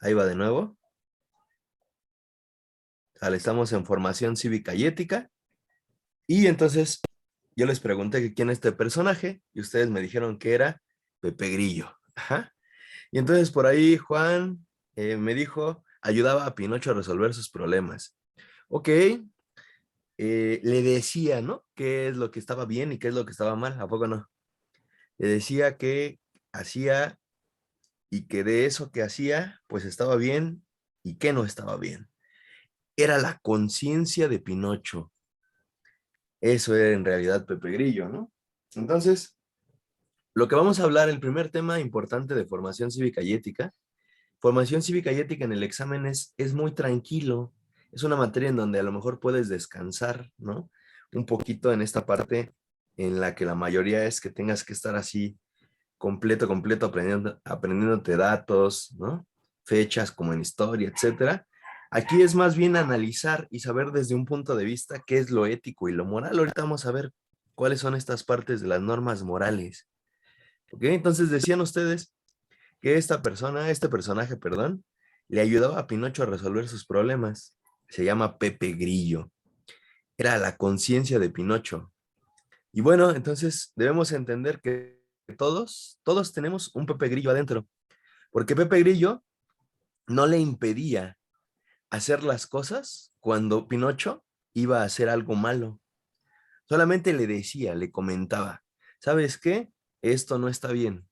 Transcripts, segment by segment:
Ahí va de nuevo. Vale, estamos en formación cívica y ética. Y entonces yo les pregunté que quién es este personaje y ustedes me dijeron que era Pepe Grillo. Ajá. Y entonces por ahí Juan me dijo, ayudaba a Pinocho a resolver sus problemas. Ok, le decía, ¿no? ¿Qué es lo que estaba bien y qué es lo que estaba mal? ¿A poco no? Le decía que hacía y que de eso que hacía, pues estaba bien y que no estaba bien. Era la conciencia de Pinocho. Eso era en realidad Pepe Grillo, ¿no? Entonces, lo que vamos a hablar, el primer tema importante de formación cívica y ética en el examen es muy tranquilo, es una materia en donde a lo mejor puedes descansar, ¿no? Un poquito en esta parte en la que la mayoría es que tengas que estar así completo, aprendiéndote datos, ¿no? Fechas como en historia, etcétera. Aquí es más bien analizar y saber desde un punto de vista qué es lo ético y lo moral. Ahorita vamos a ver cuáles son estas partes de las normas morales. ¿Ok? Entonces decían ustedes que este personaje, perdón, le ayudaba a Pinocho a resolver sus problemas. Se llama Pepe Grillo. Era la conciencia de Pinocho. Y bueno, entonces debemos entender que todos tenemos un Pepe Grillo adentro, porque Pepe Grillo no le impedía hacer las cosas cuando Pinocho iba a hacer algo malo. Solamente le decía, le comentaba, ¿sabes qué? Esto no está bien.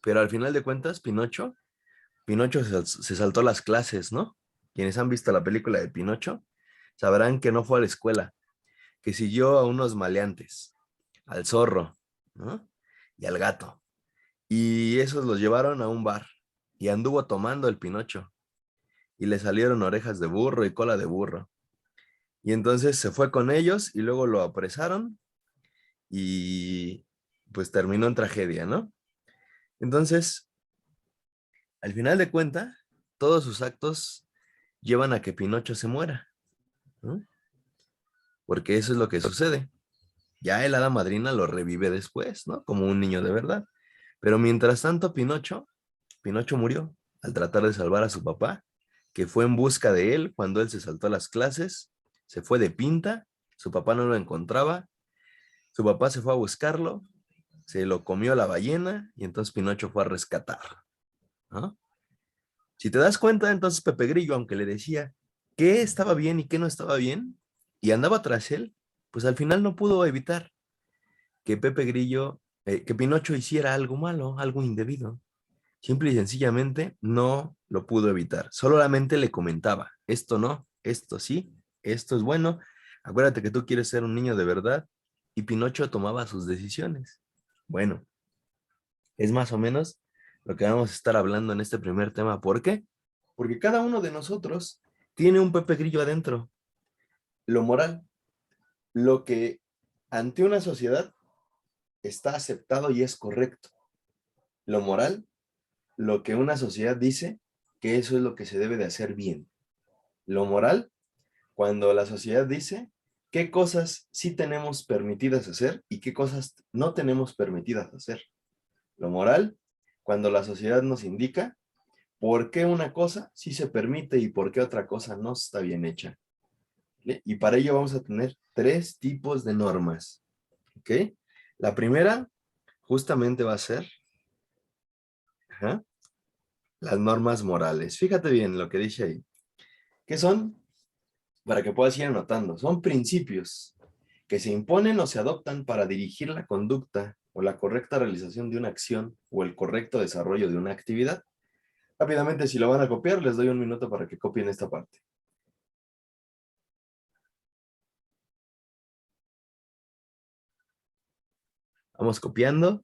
Pero al final de cuentas, Pinocho se saltó las clases, ¿no? Quienes han visto la película de Pinocho sabrán que no fue a la escuela, que siguió a unos maleantes, al zorro, ¿no? Y al gato. Y esos los llevaron a un bar y anduvo tomando el Pinocho y le salieron orejas de burro y cola de burro. Y entonces se fue con ellos y luego lo apresaron y pues terminó en tragedia, ¿no? Entonces, al final de cuenta, todos sus actos llevan a que Pinocho se muera, ¿no? Porque eso es lo que sucede. Ya el hada madrina lo revive después, ¿no? Como un niño de verdad. Pero mientras tanto, Pinocho murió al tratar de salvar a su papá, que fue en busca de él cuando él se saltó las clases, se fue de pinta, su papá no lo encontraba, su papá se fue a buscarlo, se lo comió la ballena y entonces Pinocho fue a rescatar, ¿no? Si te das cuenta, entonces Pepe Grillo, aunque le decía qué estaba bien y qué no estaba bien, y andaba tras él, pues al final no pudo evitar que que Pinocho hiciera algo malo, algo indebido. Simple y sencillamente no lo pudo evitar. Solamente le comentaba, esto no, esto sí, esto es bueno. Acuérdate que tú quieres ser un niño de verdad y Pinocho tomaba sus decisiones. Bueno, es más o menos lo que vamos a estar hablando en este primer tema. ¿Por qué? Porque cada uno de nosotros tiene un Pepe Grillo adentro. Lo moral, lo que ante una sociedad está aceptado y es correcto. Lo moral, lo que una sociedad dice que eso es lo que se debe de hacer bien. Lo moral, cuando la sociedad dice qué cosas sí tenemos permitidas hacer y qué cosas no tenemos permitidas hacer. Lo moral, cuando la sociedad nos indica por qué una cosa sí se permite y por qué otra cosa no está bien hecha. ¿Vale? Y para ello vamos a tener tres tipos de normas. ¿Ok? La primera justamente va a ser, ajá, las normas morales. Fíjate bien lo que dice ahí. ¿Qué son? Para que puedas ir anotando. Son principios que se imponen o se adoptan para dirigir la conducta o la correcta realización de una acción o el correcto desarrollo de una actividad. Rápidamente, si lo van a copiar, les doy un minuto para que copien esta parte. Vamos copiando.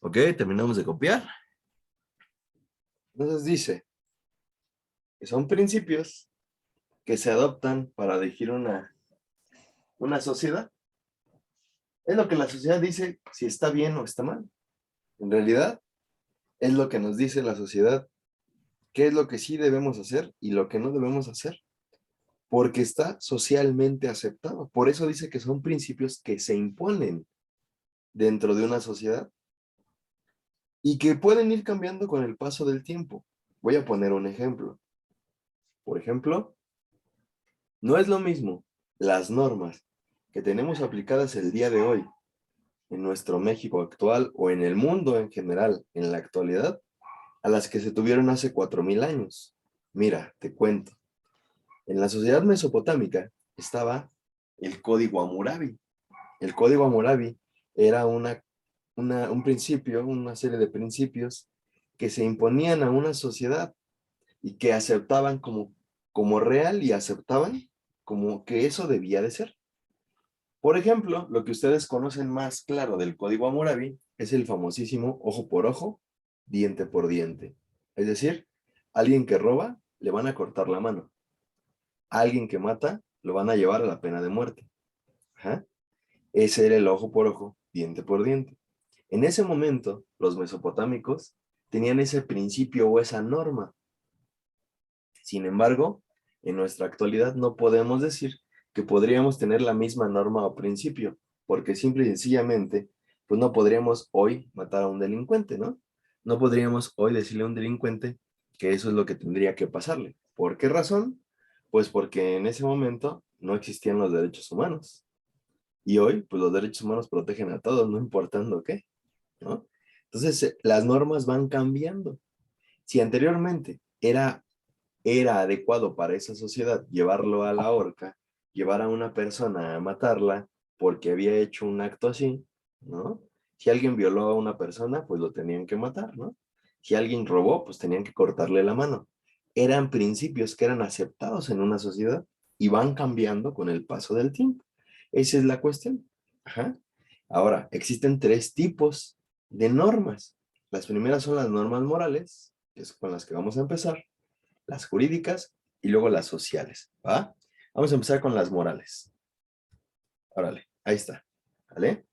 Ok, terminamos de copiar. Entonces dice que son principios que se adoptan para dirigir una sociedad. Es lo que la sociedad dice si está bien o está mal. En realidad, es lo que nos dice la sociedad qué es lo que sí debemos hacer y lo que no debemos hacer, porque está socialmente aceptado. Por eso dice que son principios que se imponen dentro de una sociedad y que pueden ir cambiando con el paso del tiempo. Voy a poner un ejemplo. Por ejemplo, no es lo mismo las normas que tenemos aplicadas el día de hoy en nuestro México actual o en el mundo en general, en la actualidad, a las que se tuvieron hace 4000 años. Mira, te cuento. En la sociedad mesopotámica estaba el Código Hammurabi. El Código Hammurabi era un principio, una serie de principios que se imponían a una sociedad y que aceptaban como real y aceptaban como que eso debía de ser. Por ejemplo, lo que ustedes conocen más claro del Código Hammurabi es el famosísimo ojo por ojo, diente por diente. Es decir, alguien que roba, le van a cortar la mano. Alguien que mata, lo van a llevar a la pena de muerte. Ajá. Ese era el ojo por ojo, diente por diente. En ese momento, los mesopotámicos tenían ese principio o esa norma. Sin embargo, en nuestra actualidad no podemos decir que podríamos tener la misma norma o principio, porque simple y sencillamente, pues no podríamos hoy matar a un delincuente, ¿no? No podríamos hoy decirle a un delincuente que eso es lo que tendría que pasarle. ¿Por qué razón? Pues porque en ese momento no existían los derechos humanos. Y hoy, pues los derechos humanos protegen a todos, no importando qué, ¿no? Entonces, las normas van cambiando. Si anteriormente era adecuado para esa sociedad llevarlo a la horca, llevar a una persona a matarla porque había hecho un acto así, ¿no? Si alguien violó a una persona, pues lo tenían que matar, ¿no? Si alguien robó, pues tenían que cortarle la mano. Eran principios que eran aceptados en una sociedad y van cambiando con el paso del tiempo. Esa es la cuestión. Ajá. Ahora, existen tres tipos de normas. Las primeras son las normas morales, que es con las que vamos a empezar, las jurídicas y luego las sociales, ¿va? Vamos a empezar con las morales. Órale, ahí está, ¿vale?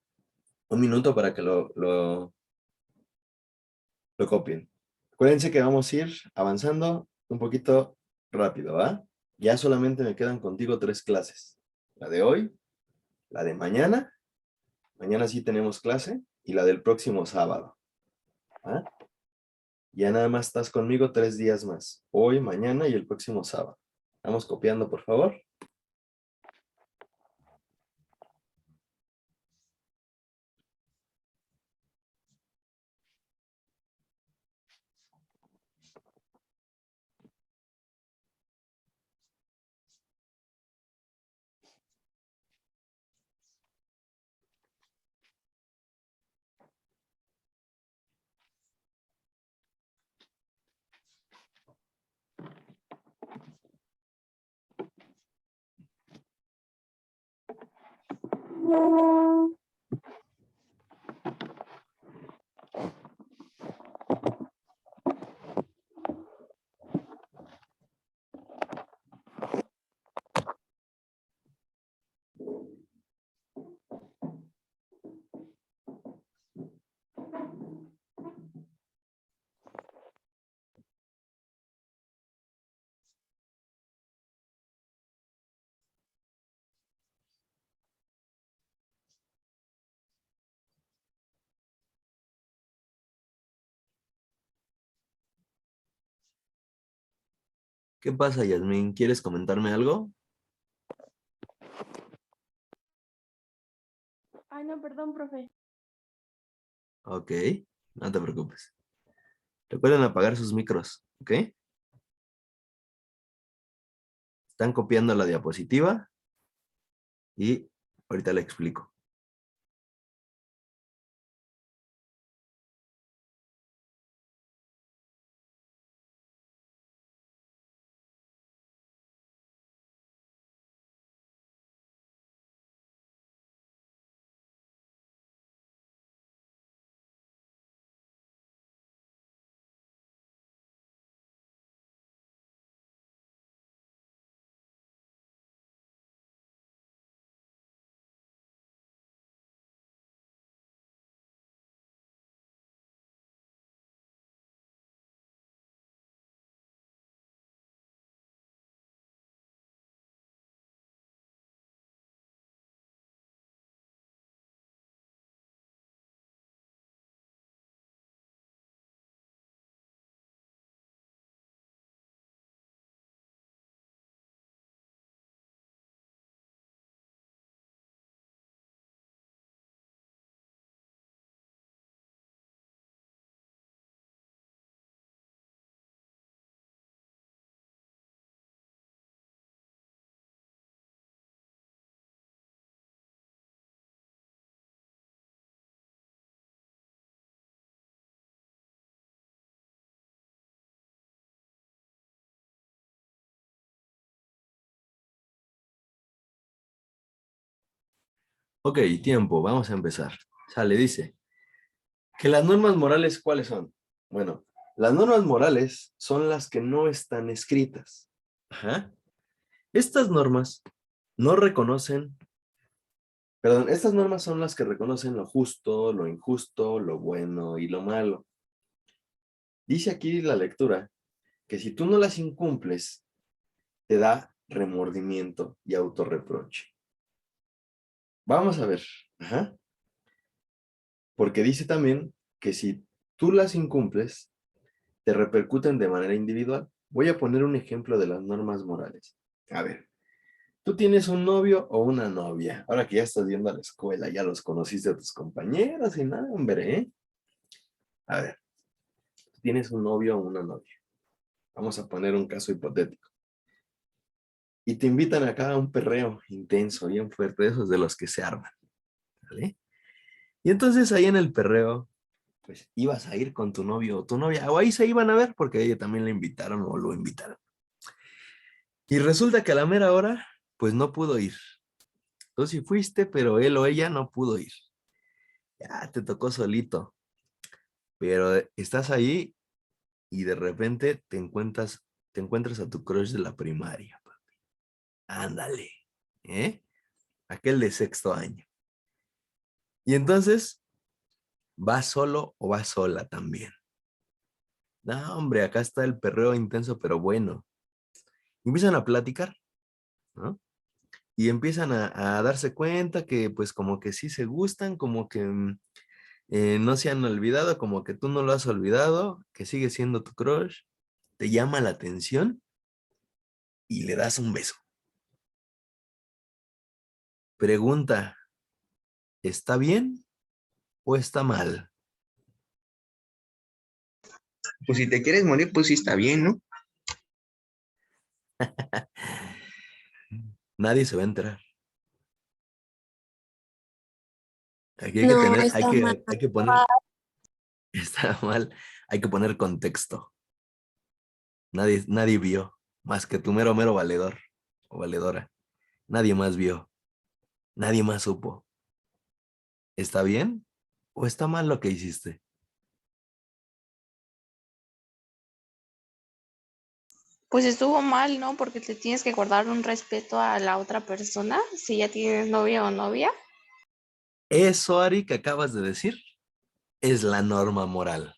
Un minuto para que lo copien. Acuérdense que vamos a ir avanzando un poquito rápido, ¿va? Ya solamente me quedan contigo 3 clases. La de hoy, la de mañana sí tenemos clase, y la del próximo sábado, ¿va? Ya nada más estás conmigo 3 días más. Hoy, mañana y el próximo sábado. Vamos copiando, por favor. ¿Qué pasa, Yasmin? ¿Quieres comentarme algo? Ay, no, perdón, profe. Ok, no te preocupes. Recuerden apagar sus micros, ¿ok? Están copiando la diapositiva y ahorita le explico. Ok, tiempo, vamos a empezar. Sale, dice que las normas morales, ¿cuáles son? Bueno, las normas morales son las que no están escritas. Ajá. Estas normas no reconocen, perdón, estas normas son las que reconocen lo justo, lo injusto, lo bueno y lo malo. Dice aquí la lectura que si tú no las incumples, te da remordimiento y autorreproche. Vamos a ver, ajá, porque dice también que si tú las incumples, te repercuten de manera individual. Voy a poner un ejemplo de las normas morales. A ver, tú tienes un novio o una novia. Ahora que ya estás yendo a la escuela, ya los conociste a tus compañeros y nada, hombre, ¿eh? A ver, tú tienes un novio o una novia. Vamos a poner un caso hipotético. Y te invitan acá a un perreo intenso, bien fuerte, esos de los que se arman, ¿vale? Y entonces ahí en el perreo, pues ibas a ir con tu novio o tu novia, o ahí se iban a ver porque a ella también le invitaron o lo invitaron. Y resulta que a la mera hora, pues no pudo ir. Tú sí fuiste, pero él o ella no pudo ir. Ya te tocó solito, pero estás ahí y de repente te encuentras a tu crush de la primaria. Ándale, ¿eh? Aquel de sexto año. Y entonces, ¿vas solo o vas sola también? No, hombre, acá está el perreo intenso, pero bueno. Empiezan a platicar, ¿no? Y empiezan a darse cuenta que pues como que sí se gustan, como que no se han olvidado, como que tú no lo has olvidado, que sigue siendo tu crush, te llama la atención y le das un beso. Pregunta, ¿está bien o está mal? Pues si te quieres morir, pues sí está bien, ¿no? Nadie se va a enterar. Aquí hay que No, tener, está mal. hay que poner, está mal, hay que poner contexto. Nadie vio, más que tu mero mero valedor o valedora. Nadie más vio, nadie más supo. ¿Está bien o está mal lo que hiciste? Pues estuvo mal, ¿no? Porque te tienes que guardar un respeto a la otra persona si ya tienes novio o novia. Eso, Ari, que acabas de decir, es la norma moral.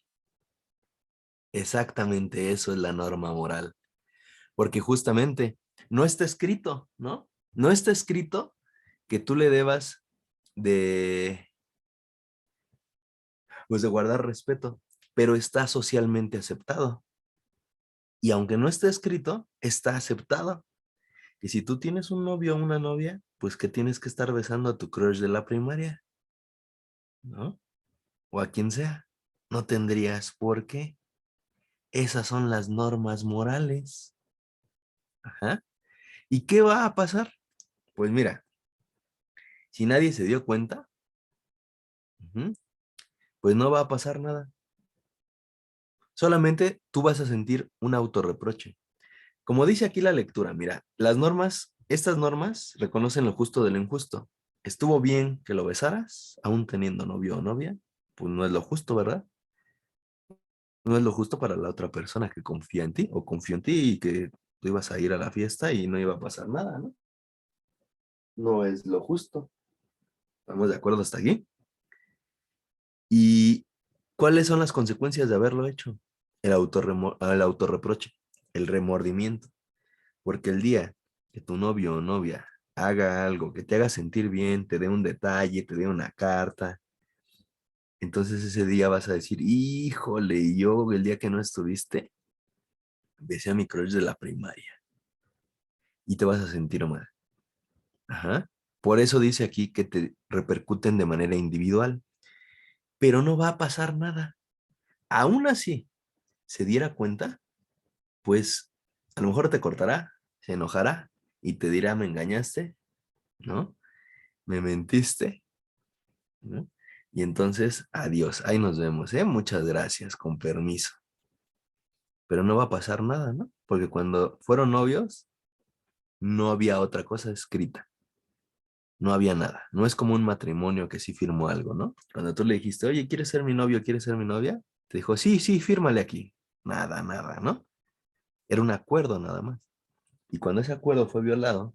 Exactamente eso es la norma moral. Porque justamente no está escrito, ¿no? No está escrito que tú le debas de, pues de guardar respeto, pero está socialmente aceptado. Y aunque no esté escrito, está aceptado. Que si tú tienes un novio o una novia, pues que tienes que estar besando a tu crush de la primaria, ¿no? O a quien sea. No tendrías por qué. Esas son las normas morales. Ajá. ¿Y qué va a pasar? Pues mira, si nadie se dio cuenta, ujú, pues no va a pasar nada. Solamente tú vas a sentir un autorreproche. Como dice aquí la lectura, mira, las normas, estas normas reconocen lo justo de lo injusto. Estuvo bien que lo besaras, aún teniendo novio o novia, pues no es lo justo, ¿verdad? No es lo justo para la otra persona que confía en ti o confió en ti y que tú ibas a ir a la fiesta y no iba a pasar nada, ¿no? No es lo justo. ¿Estamos de acuerdo hasta aquí? ¿Y cuáles son las consecuencias de haberlo hecho? El autorreproche, el remordimiento. Porque el día que tu novio o novia haga algo que te haga sentir bien, te dé un detalle, te dé una carta, entonces ese día vas a decir, híjole, yo el día que no estuviste, besé a mi crush de la primaria y te vas a sentir mal. Ajá. Por eso dice aquí que te repercuten de manera individual, pero no va a pasar nada. Aún así, se diera cuenta, pues a lo mejor te cortará, se enojará y te dirá, me engañaste, ¿no? Me mentiste, ¿no? Y entonces, adiós, ahí nos vemos, ¿eh? Muchas gracias, con permiso. Pero no va a pasar nada, ¿no? Porque cuando fueron novios, no había otra cosa escrita. no había nada. No es como un matrimonio que sí firmó algo, ¿no? Cuando tú le dijiste, oye, ¿quieres ser mi novio? ¿Quieres ser mi novia? Te dijo, sí, sí, fírmale aquí. Nada, nada, ¿no? Era un acuerdo nada más. Y cuando ese acuerdo fue violado,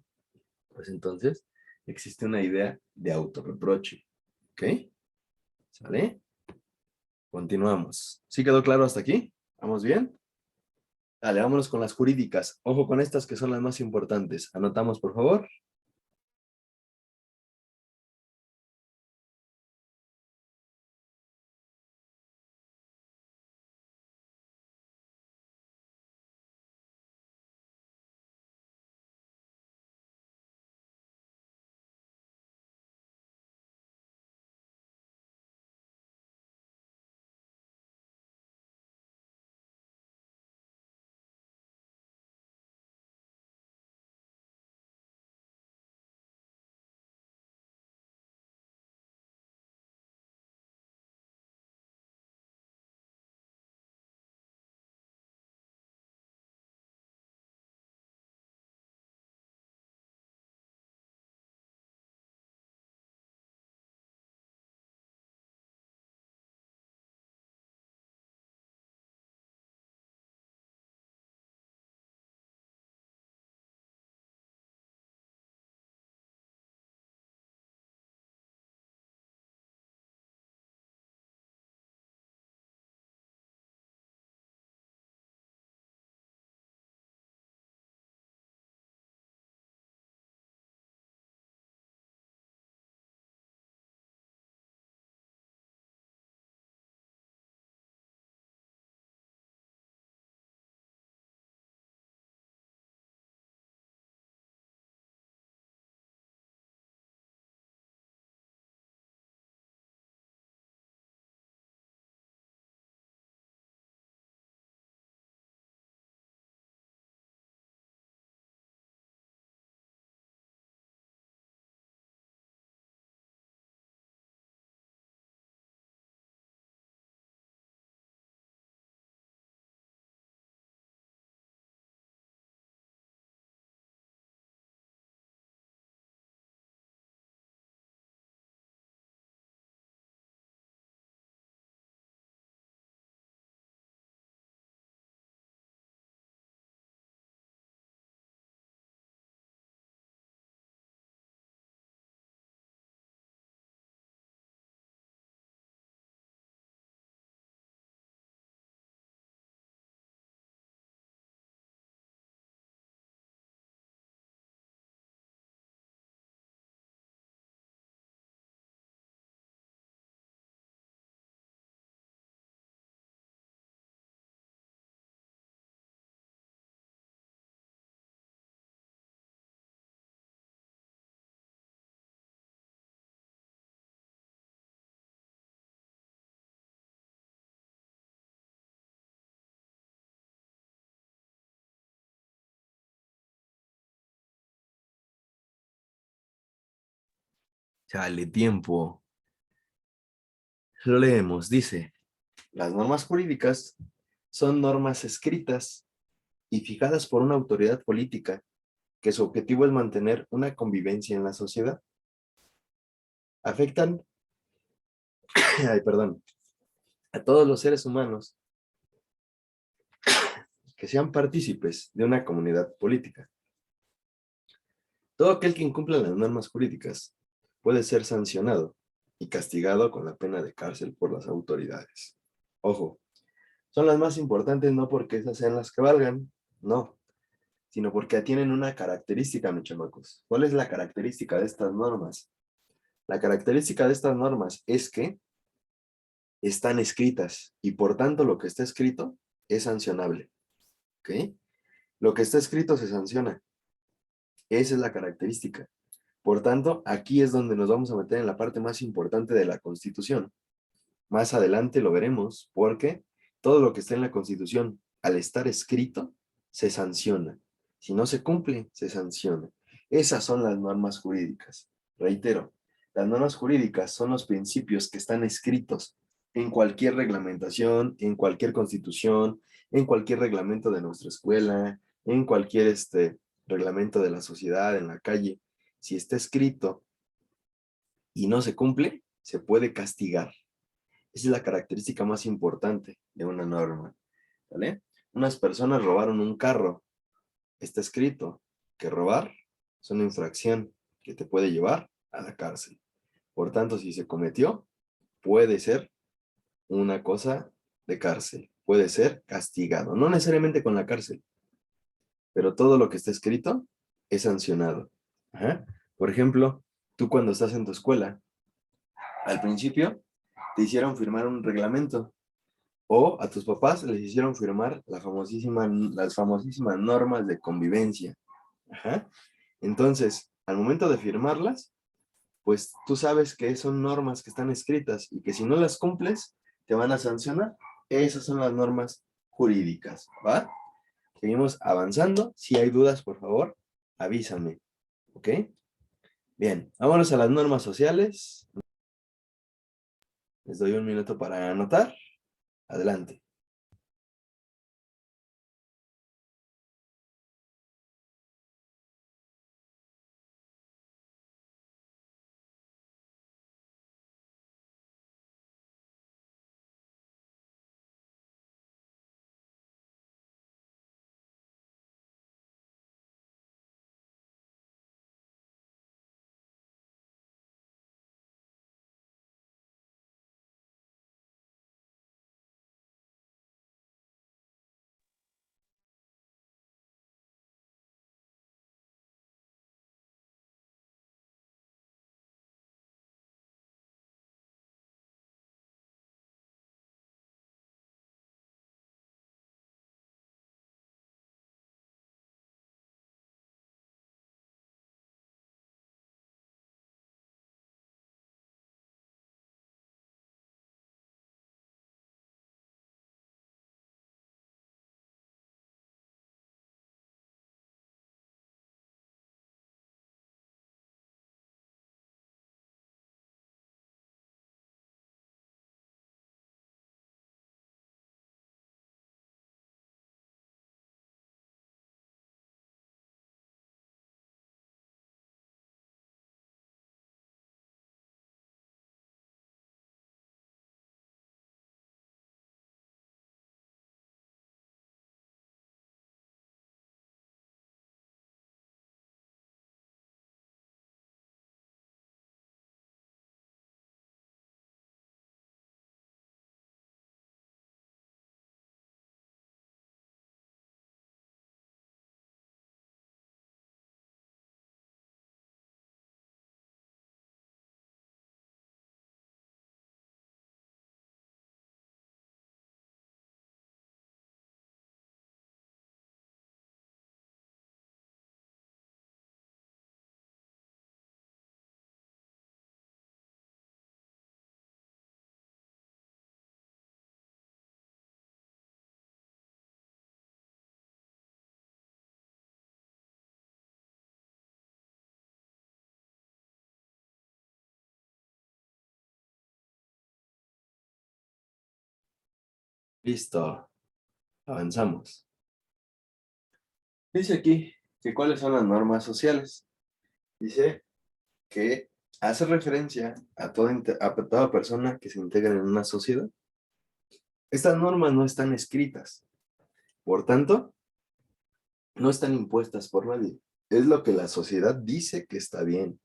pues entonces existe una idea de autorreproche. ¿Ok? ¿Sale? Continuamos. ¿Sí quedó claro hasta aquí? ¿Vamos bien? Dale, vámonos con las jurídicas. Ojo con estas que son las más importantes. Anotamos, por favor. Chale, tiempo. Lo leemos. Dice, las normas jurídicas son normas escritas y fijadas por una autoridad política que su objetivo es mantener una convivencia en la sociedad. Afectan, ay, perdón, a todos los seres humanos que sean partícipes de una comunidad política. Todo aquel que incumpla las normas jurídicas puede ser sancionado y castigado con la pena de cárcel por las autoridades. Ojo, son las más importantes no porque esas sean las que valgan, no, sino porque tienen una característica, mis chamacos. ¿Cuál es la característica de estas normas? La característica de estas normas es que están escritas y por tanto lo que está escrito es sancionable. ¿Ok? Lo que está escrito se sanciona. Esa es la característica. Por tanto, aquí es donde nos vamos a meter en la parte más importante de la Constitución. Más adelante lo veremos porque todo lo que está en la Constitución, al estar escrito, se sanciona. Si no se cumple, se sanciona. Esas son las normas jurídicas. Reitero, las normas jurídicas son los principios que están escritos en cualquier reglamentación, en cualquier constitución, en cualquier reglamento de nuestra escuela, en cualquier reglamento de la sociedad, en la calle. Si está escrito, y no se cumple, se puede castigar. Esa es la característica más importante de una norma, ¿vale? Unas personas robaron un carro. Está escrito que robar es una infracción que te puede llevar a la cárcel. Por tanto, si se cometió, puede ser una cosa de cárcel. Puede ser castigado. No necesariamente con la cárcel, pero todo lo que está escrito es sancionado. Ajá. Por ejemplo, tú cuando estás en tu escuela, al principio te hicieron firmar un reglamento o a tus papás les hicieron firmar las famosísimas normas de convivencia. Ajá. Entonces, al momento de firmarlas, pues tú sabes que son normas que están escritas y que si no las cumples, te van a sancionar. Esas son las normas jurídicas, ¿va? Seguimos avanzando. Si hay dudas, por favor, avísame, ¿ok? Bien, vámonos a las normas sociales. Les doy un minuto para anotar. Adelante. Listo. Avanzamos. Dice aquí que cuáles son las normas sociales. Dice que hace referencia a toda persona que se integra en una sociedad. Estas normas no están escritas, por tanto, no están impuestas por nadie. Es lo que la sociedad dice que está bien,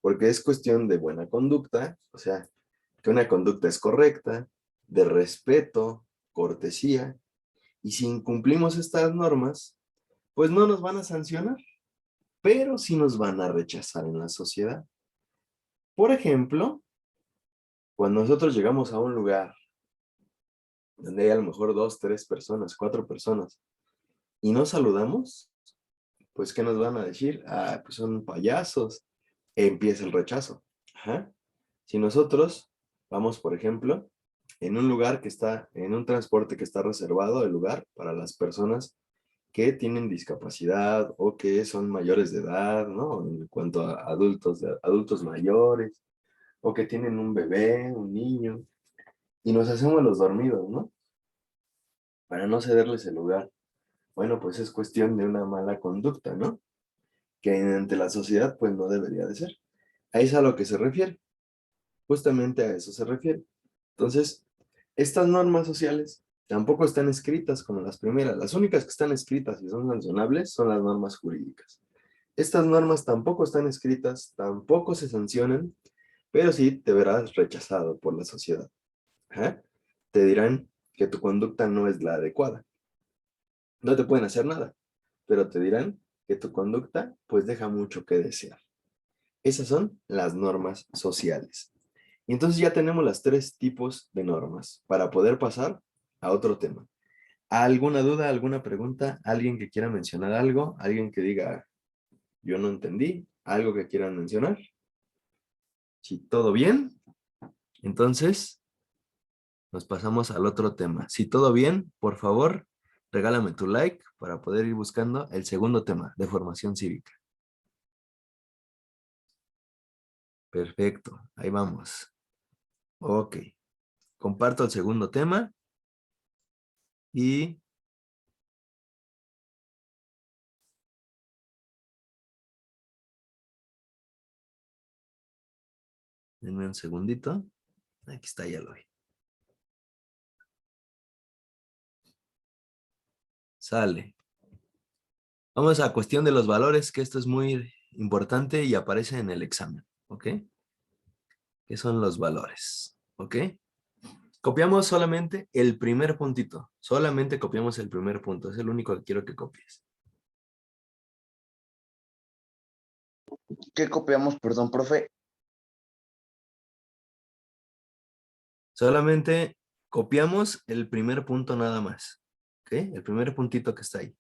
porque es cuestión de buena conducta, o sea, que una conducta es correcta, de respeto, cortesía, y si incumplimos estas normas, pues no nos van a sancionar, pero sí nos van a rechazar en la sociedad. Por ejemplo, cuando nosotros llegamos a un lugar donde hay a lo mejor 2, 3 personas, 4 personas, y no saludamos, pues ¿qué nos van a decir? Ah, pues son payasos. Empieza el rechazo. Ajá. Si nosotros vamos, por ejemplo, en un lugar que está, en un transporte que está reservado el lugar para las personas que tienen discapacidad o que son mayores de edad, ¿no? En cuanto a adultos mayores, o que tienen un bebé, un niño, y nos hacemos los dormidos, ¿no? Para no cederles el lugar. Bueno, pues es cuestión de una mala conducta, ¿no? Que ante la sociedad, pues no debería de ser. A eso es a lo que se refiere. Justamente a eso se refiere. Entonces, estas normas sociales tampoco están escritas como las primeras. Las únicas que están escritas y son sancionables son las normas jurídicas. Estas normas tampoco están escritas, tampoco se sancionan, pero sí te verás rechazado por la sociedad. Ajá. Te dirán que tu conducta no es la adecuada. No te pueden hacer nada, pero te dirán que tu conducta pues deja mucho que desear. Esas son las normas sociales. Y entonces ya tenemos las tres tipos de normas para poder pasar a otro tema. ¿Alguna duda, alguna pregunta? ¿Alguien que quiera mencionar algo? ¿Alguien que diga, yo no entendí? ¿Algo que quieran mencionar? Si todo bien, entonces nos pasamos al otro tema. Si todo bien, por favor, regálame tu like para poder ir buscando el segundo tema de formación cívica. Perfecto, ahí vamos. Ok, comparto el segundo tema y denme un segundito. Aquí está, ya lo vi. Sale. Vamos a cuestión de los valores, que esto es muy importante y aparece en el examen, ¿ok? ¿Qué son los valores? ¿Ok? Copiamos solamente el primer puntito. Solamente copiamos el primer punto. Es el único que quiero que copies. ¿Qué copiamos? Perdón, profe. Solamente copiamos el primer punto nada más. ¿Ok? El primer puntito que está ahí.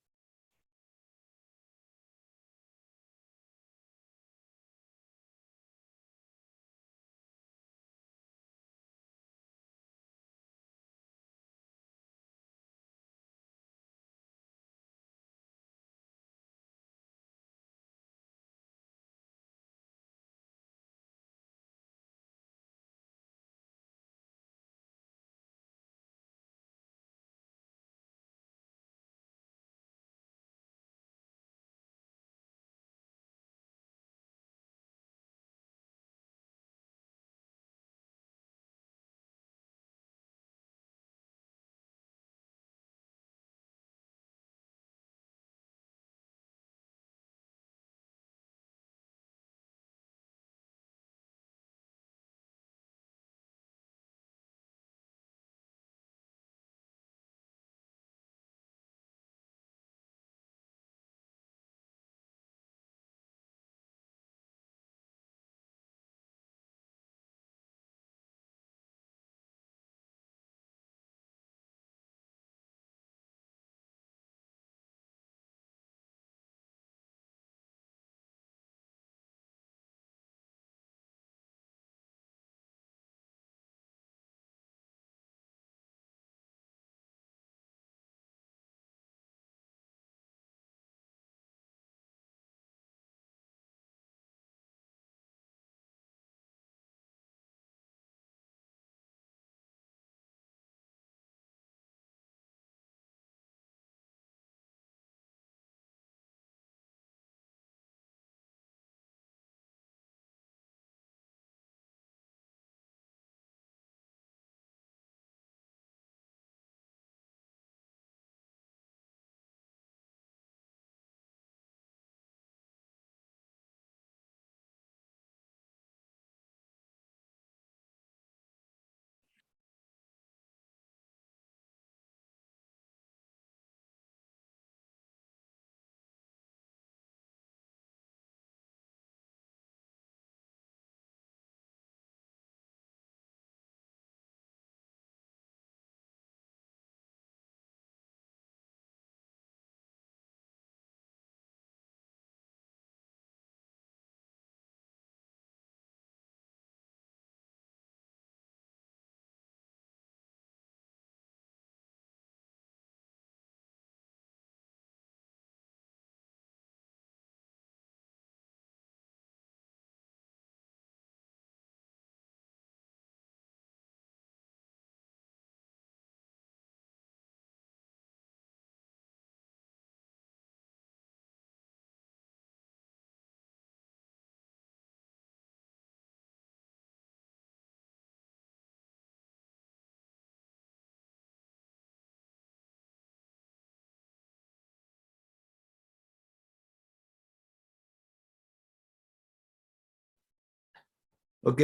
Ok,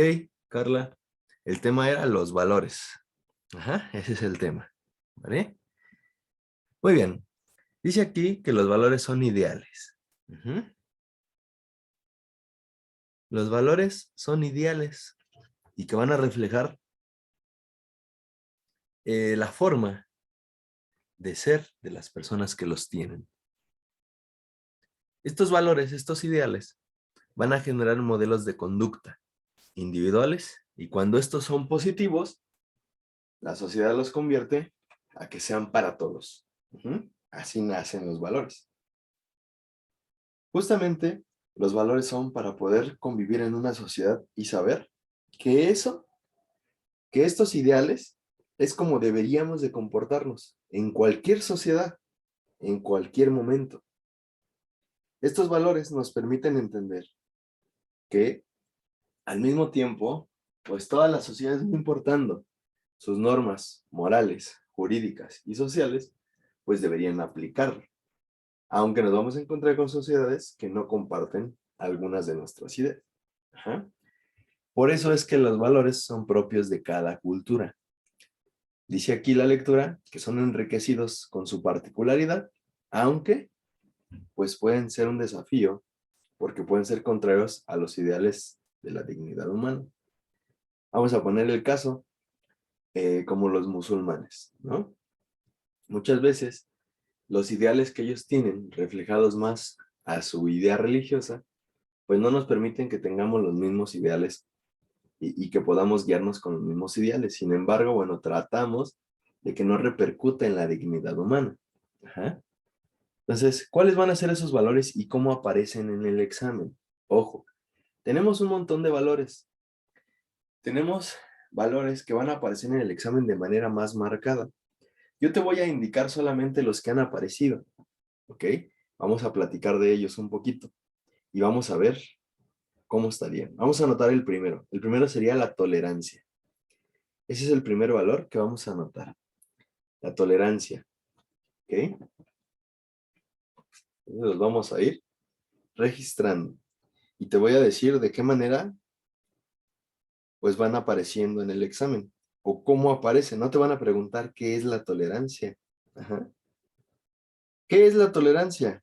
Carla, el tema era los valores. Ajá, ese es el tema, ¿vale? Muy bien. Dice aquí que los valores son ideales. Ujú. Los valores son ideales y que van a reflejar la forma de ser de las personas que los tienen. Estos valores, estos ideales, van a generar modelos de conducta individuales y cuando estos son positivos, la sociedad los convierte a que sean para todos. Ujú. Así nacen los valores. Justamente, los valores son para poder convivir en una sociedad y saber que que estos ideales es como deberíamos de comportarnos en cualquier sociedad, en cualquier momento. Estos valores nos permiten entender que al mismo tiempo, pues todas las sociedades, no importando sus normas morales, jurídicas y sociales, pues deberían aplicarlo. Aunque nos vamos a encontrar con sociedades que no comparten algunas de nuestras ideas. Ajá. Por eso es que los valores son propios de cada cultura. Dice aquí la lectura que son enriquecidos con su particularidad, aunque pues pueden ser un desafío porque pueden ser contrarios a los ideales de la dignidad humana. Vamos a poner el caso como los musulmanes, ¿no? Muchas veces los ideales que ellos tienen reflejados más a su idea religiosa, pues no nos permiten que tengamos los mismos ideales y que podamos guiarnos con los mismos ideales. Sin embargo, bueno, tratamos de que no repercute en la dignidad humana. Ajá. Entonces, ¿cuáles van a ser esos valores y cómo aparecen en el examen? Ojo, tenemos un montón de valores. Tenemos valores que van a aparecer en el examen de manera más marcada. Yo te voy a indicar solamente los que han aparecido, ¿ok? Vamos a platicar de ellos un poquito y vamos a ver cómo estarían. Vamos a anotar el primero. El primero sería la tolerancia. Ese es el primer valor que vamos a anotar. La tolerancia, ¿ok? Entonces los vamos a ir registrando. Y te voy a decir de qué manera pues van apareciendo en el examen o cómo aparecen. No te van a preguntar qué es la tolerancia. Ajá. ¿Qué es la tolerancia?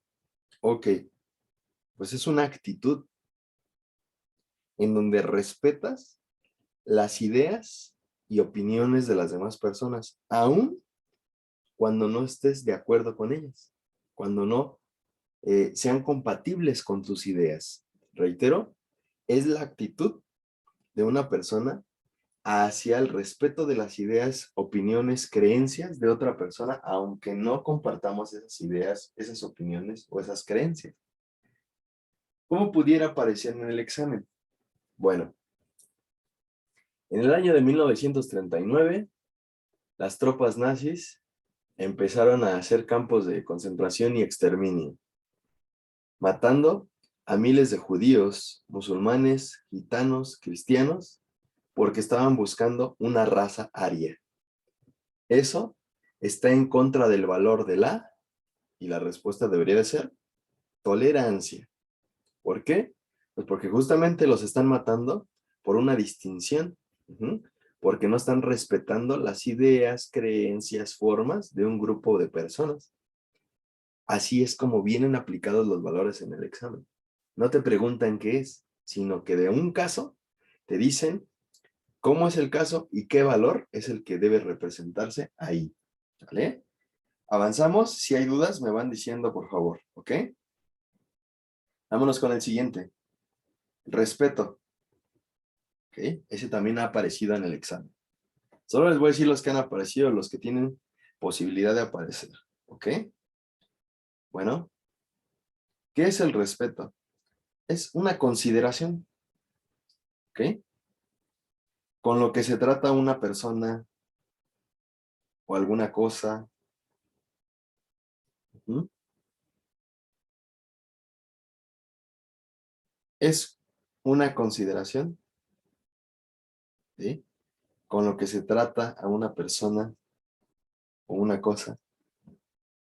Ok, pues es una actitud en donde respetas las ideas y opiniones de las demás personas, aun cuando no estés de acuerdo con ellas, cuando no sean compatibles con tus ideas. Reitero, es la actitud de una persona hacia el respeto de las ideas, opiniones, creencias de otra persona, aunque no compartamos esas ideas, esas opiniones o esas creencias. ¿Cómo pudiera aparecer en el examen? Bueno, en el año de 1939, las tropas nazis empezaron a hacer campos de concentración y exterminio, matando a miles de judíos, musulmanes, gitanos, cristianos, porque estaban buscando una raza aria. Eso está en contra del valor de y la respuesta debería de ser, tolerancia. ¿Por qué? Pues porque justamente los están matando por una distinción, porque no están respetando las ideas, creencias, formas de un grupo de personas. Así es como vienen aplicados los valores en el examen. No te preguntan qué es, sino que de un caso te dicen cómo es el caso y qué valor es el que debe representarse ahí. ¿Vale? Avanzamos. Si hay dudas, me van diciendo, por favor. ¿Ok? Vámonos con el siguiente. Respeto. ¿Ok? Ese también ha aparecido en el examen. Solo les voy a decir los que han aparecido, los que tienen posibilidad de aparecer. ¿Ok? Bueno, ¿qué es el respeto? Es una consideración. ¿Ok? Con lo que se trata una persona o alguna cosa. ¿Mm? Es una consideración, ¿sí? Con lo que se trata a una persona o una cosa.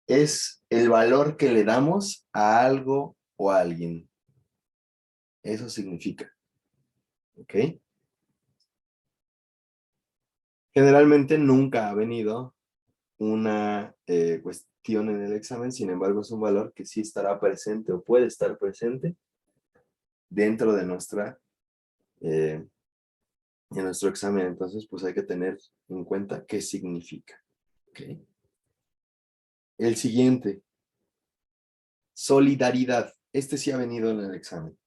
Es el valor que le damos a algo o a alguien. Eso significa, ¿ok? Generalmente nunca ha venido una cuestión en el examen, sin embargo es un valor que sí estará presente o puede estar presente dentro eh, de nuestro examen. Entonces, pues hay que tener en cuenta qué significa. ¿Ok? El siguiente, solidaridad. Este sí ha venido en el examen.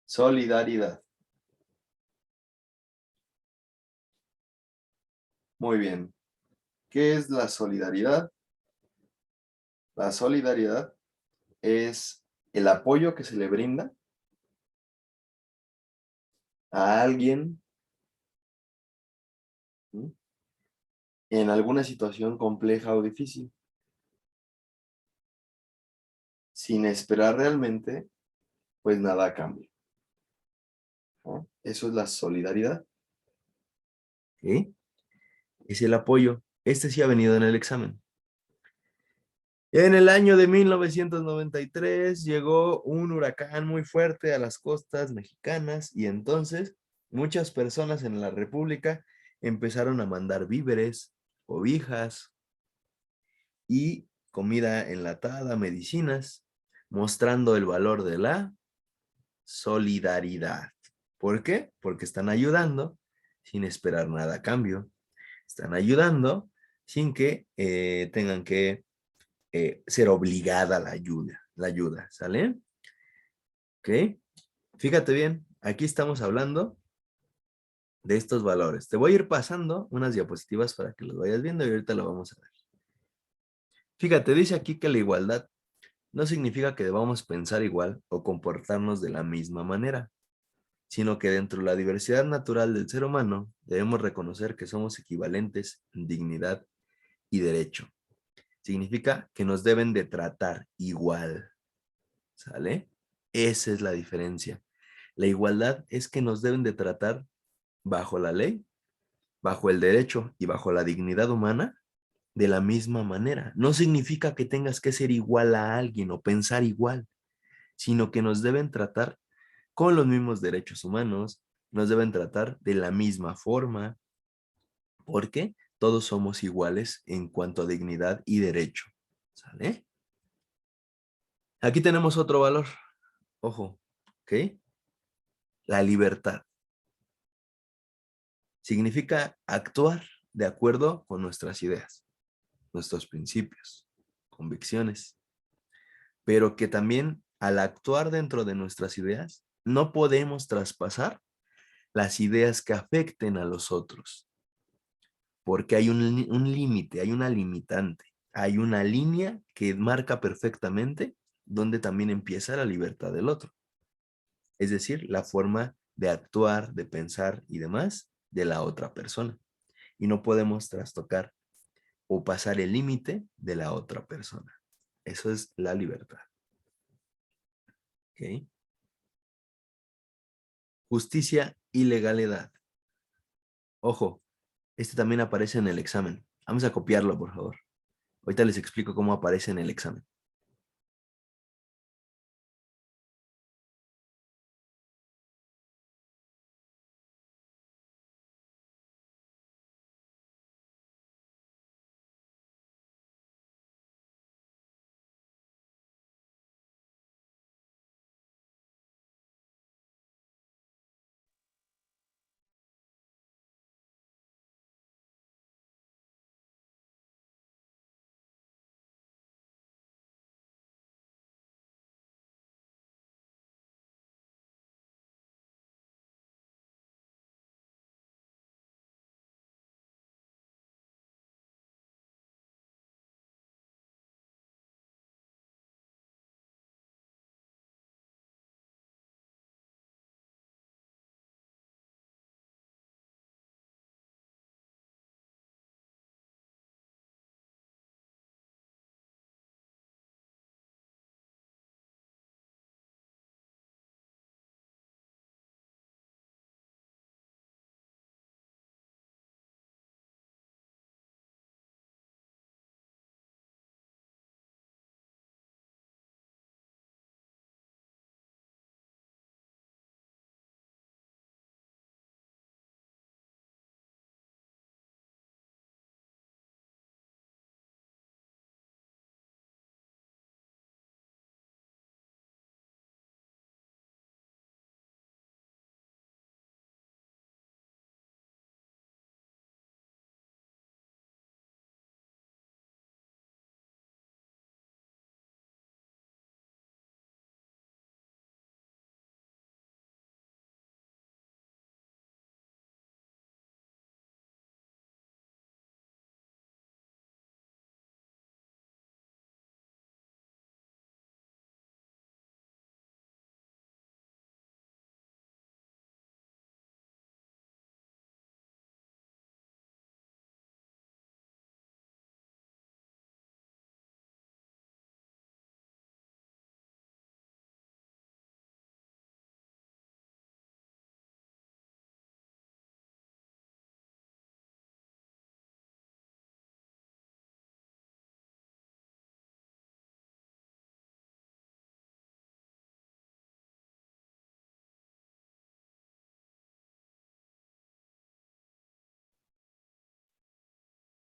Solidaridad. Muy bien. ¿Qué es la solidaridad? La solidaridad es el apoyo que se le brinda a alguien, ¿sí?, en alguna situación compleja o difícil, sin esperar realmente, pues nada a cambio, ¿no? Eso es la solidaridad. ¿Sí? Es el apoyo. Este sí ha venido en el examen. En el año de 1993 llegó un huracán muy fuerte a las costas mexicanas y entonces muchas personas en la República empezaron a mandar víveres, cobijas y comida enlatada, medicinas, mostrando el valor de la solidaridad. ¿Por qué? Porque están ayudando sin esperar nada a cambio. Están ayudando sin que tengan que ser obligada la ayuda, ¿sale? ¿Ok? Fíjate bien, aquí estamos hablando de estos valores. Te voy a ir pasando unas diapositivas para que los vayas viendo y ahorita lo vamos a ver. Fíjate, dice aquí que la igualdad no significa que debamos pensar igual o comportarnos de la misma manera, sino que dentro de la diversidad natural del ser humano debemos reconocer que somos equivalentes en dignidad y derecho. Significa que nos deben de tratar igual, ¿sale? Esa es la diferencia. La igualdad es que nos deben de tratar bajo la ley, bajo el derecho y bajo la dignidad humana de la misma manera. No significa que tengas que ser igual a alguien o pensar igual, sino que nos deben tratar con los mismos derechos humanos, nos deben tratar de la misma forma, porque todos somos iguales en cuanto a dignidad y derecho. ¿Sale? Aquí tenemos otro valor. Ojo, ¿ok? La libertad. Significa actuar de acuerdo con nuestras ideas, nuestros principios, convicciones, pero que también al actuar dentro de nuestras ideas, no podemos traspasar las ideas que afecten a los otros, porque hay un límite, hay una limitante, hay una línea que marca perfectamente donde también empieza la libertad del otro. Es decir, la forma de actuar, de pensar y demás de la otra persona. Y no podemos trastocar o pasar el límite de la otra persona. Eso es la libertad. ¿Ok? Justicia y legalidad. Ojo, este también aparece en el examen. Vamos a copiarlo, por favor. Ahorita les explico cómo aparece en el examen.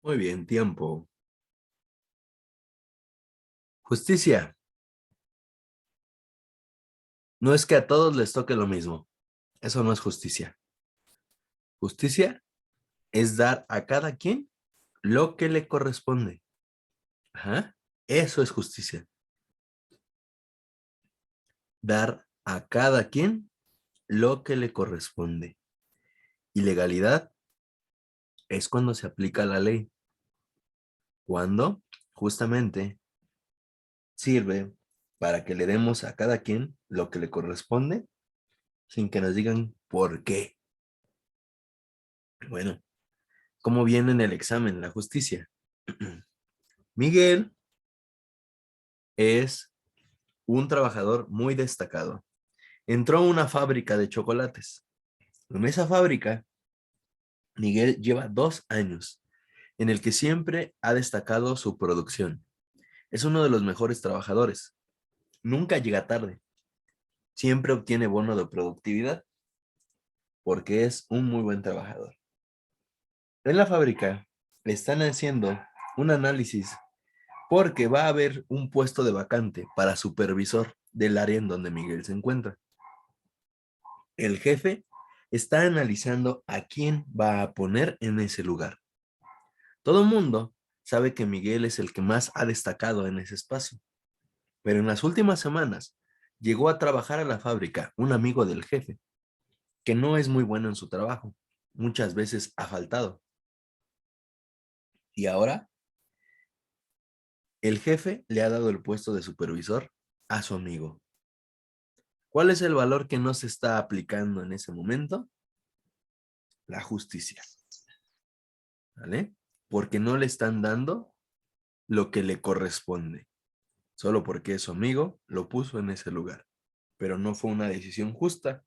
Muy bien, tiempo. Justicia. No es que a todos les toque lo mismo. Eso no es justicia. Justicia es dar a cada quien lo que le corresponde. Ajá. Eso es justicia. Dar a cada quien lo que le corresponde. Y legalidad es cuando se aplica la ley. Cuando justamente sirve para que le demos a cada quien lo que le corresponde sin que nos digan por qué. Bueno, ¿cómo viene en el examen la justicia? Miguel es un trabajador muy destacado. Entró a una fábrica de chocolates. En esa fábrica, Miguel lleva 2 años en el que siempre ha destacado su producción. Es uno de los mejores trabajadores. Nunca llega tarde. Siempre obtiene bono de productividad porque es un muy buen trabajador. En la fábrica están haciendo un análisis porque va a haber un puesto de vacante para supervisor del área en donde Miguel se encuentra. El jefe está analizando a quién va a poner en ese lugar. Todo el mundo sabe que Miguel es el que más ha destacado en ese espacio, pero en las últimas semanas llegó a trabajar a la fábrica un amigo del jefe, que no es muy bueno en su trabajo, muchas veces ha faltado. Y ahora el jefe le ha dado el puesto de supervisor a su amigo. ¿Cuál es el valor que no se está aplicando en ese momento? La justicia. ¿Vale? Porque no le están dando lo que le corresponde. Solo porque es su amigo, lo puso en ese lugar. Pero no fue una decisión justa,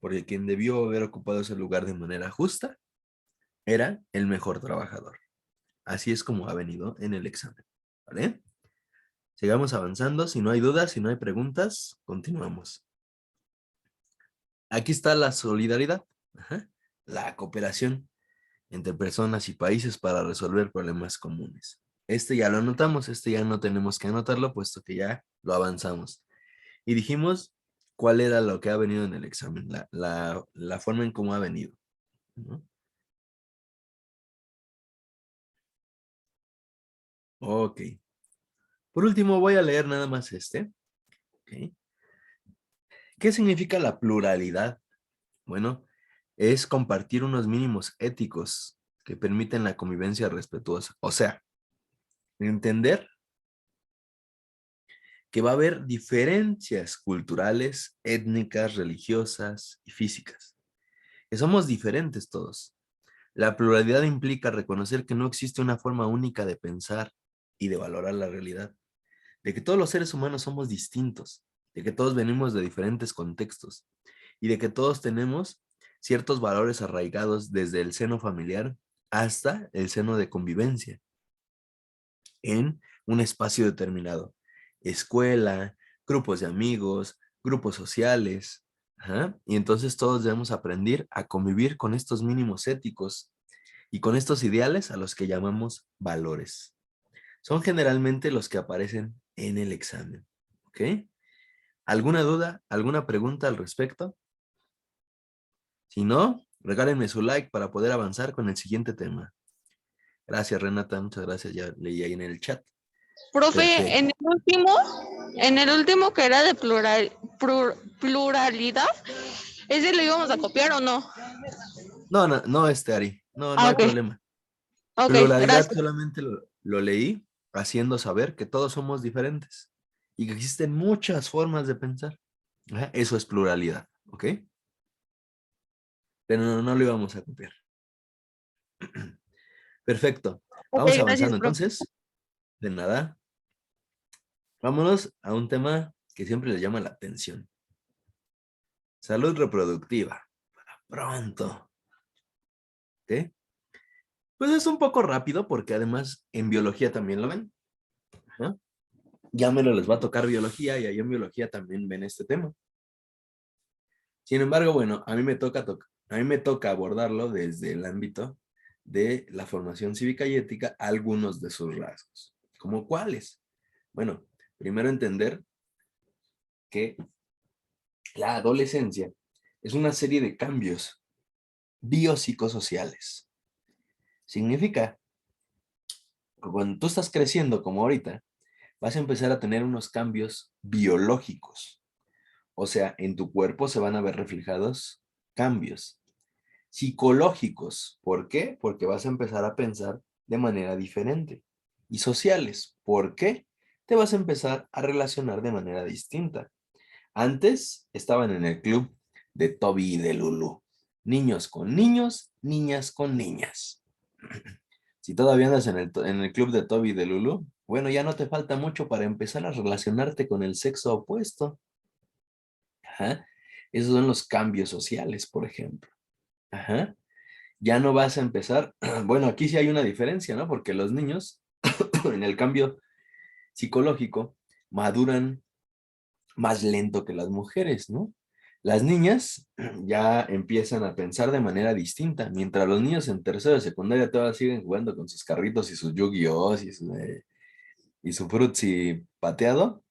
porque quien debió haber ocupado ese lugar de manera justa era el mejor trabajador. Así es como ha venido en el examen. ¿Vale? Sigamos avanzando. Si no hay dudas, si no hay preguntas, continuamos. Aquí está la solidaridad, la cooperación entre personas y países para resolver problemas comunes. Este ya lo anotamos, este ya no tenemos que anotarlo, puesto que ya lo avanzamos. Y dijimos cuál era lo que ha venido en el examen, la forma en cómo ha venido, ¿no? Ok. Por último, voy a leer nada más este. Okay. ¿Qué significa la pluralidad? Bueno, es compartir unos mínimos éticos que permiten la convivencia respetuosa. O sea, entender que va a haber diferencias culturales, étnicas, religiosas y físicas. Que somos diferentes todos. La pluralidad implica reconocer que no existe una forma única de pensar y de valorar la realidad, de que todos los seres humanos somos distintos, de que todos venimos de diferentes contextos y de que todos tenemos ciertos valores arraigados desde el seno familiar hasta el seno de convivencia en un espacio determinado. Escuela, grupos de amigos, grupos sociales. Ajá. Y entonces todos debemos aprender a convivir con estos mínimos éticos y con estos ideales a los que llamamos valores. Son generalmente los que aparecen en el examen. ¿Ok? ¿Alguna duda? ¿Alguna pregunta al respecto? Si no, regálenme su like para poder avanzar con el siguiente tema. Gracias, Renata. Muchas gracias. Ya leí ahí en el chat. Profe, Perfecto. en el último que era de pluralidad, ¿ese lo íbamos a copiar o no? No, no, no, Ari. No, no Ah, hay ok, problema. ok, Pluralidad gracias. solamente lo leí haciendo saber que todos somos diferentes y que existen muchas formas de pensar. Ajá, eso es pluralidad, ¿ok? Pero no, no lo íbamos a copiar. Perfecto. Ok, Vamos gracias, avanzando profe. entonces. De nada. Vámonos a un tema que siempre le llama la atención. Salud reproductiva. Para pronto. ¿Ok? Pues es un poco rápido porque además en biología también lo ven. Ajá. Ya menos les va a tocar biología y ahí en biología también ven este tema. Sin embargo, bueno, a mí me toca abordarlo desde el ámbito de la formación cívica y ética algunos de sus rasgos. ¿Cómo cuáles? Bueno, primero entender que la adolescencia es una serie de cambios biopsicosociales. Significa que cuando tú estás creciendo como ahorita, vas a empezar a tener unos cambios biológicos. O sea, en tu cuerpo se van a ver reflejados cambios psicológicos. ¿Por qué? Porque vas a empezar a pensar de manera diferente. Y sociales. ¿Por qué? Te vas a empezar a relacionar de manera distinta. Antes estaban en el club de Toby y de Lulu. Niños con niños, niñas con niñas. Si todavía andas en el club de Toby y de Lulu, bueno, ya no te falta mucho para empezar a relacionarte con el sexo opuesto. Ajá. Esos son los cambios sociales, por ejemplo. Ajá. Ya no vas a empezar, bueno, aquí sí hay una diferencia, ¿no? Porque los niños, en el cambio psicológico, maduran más lento que las mujeres, ¿no? Las niñas ya empiezan a pensar de manera distinta, mientras los niños en tercero de secundaria todavía siguen jugando con sus carritos y sus Yu-Gi-Ohs y su Fruitsy pateado.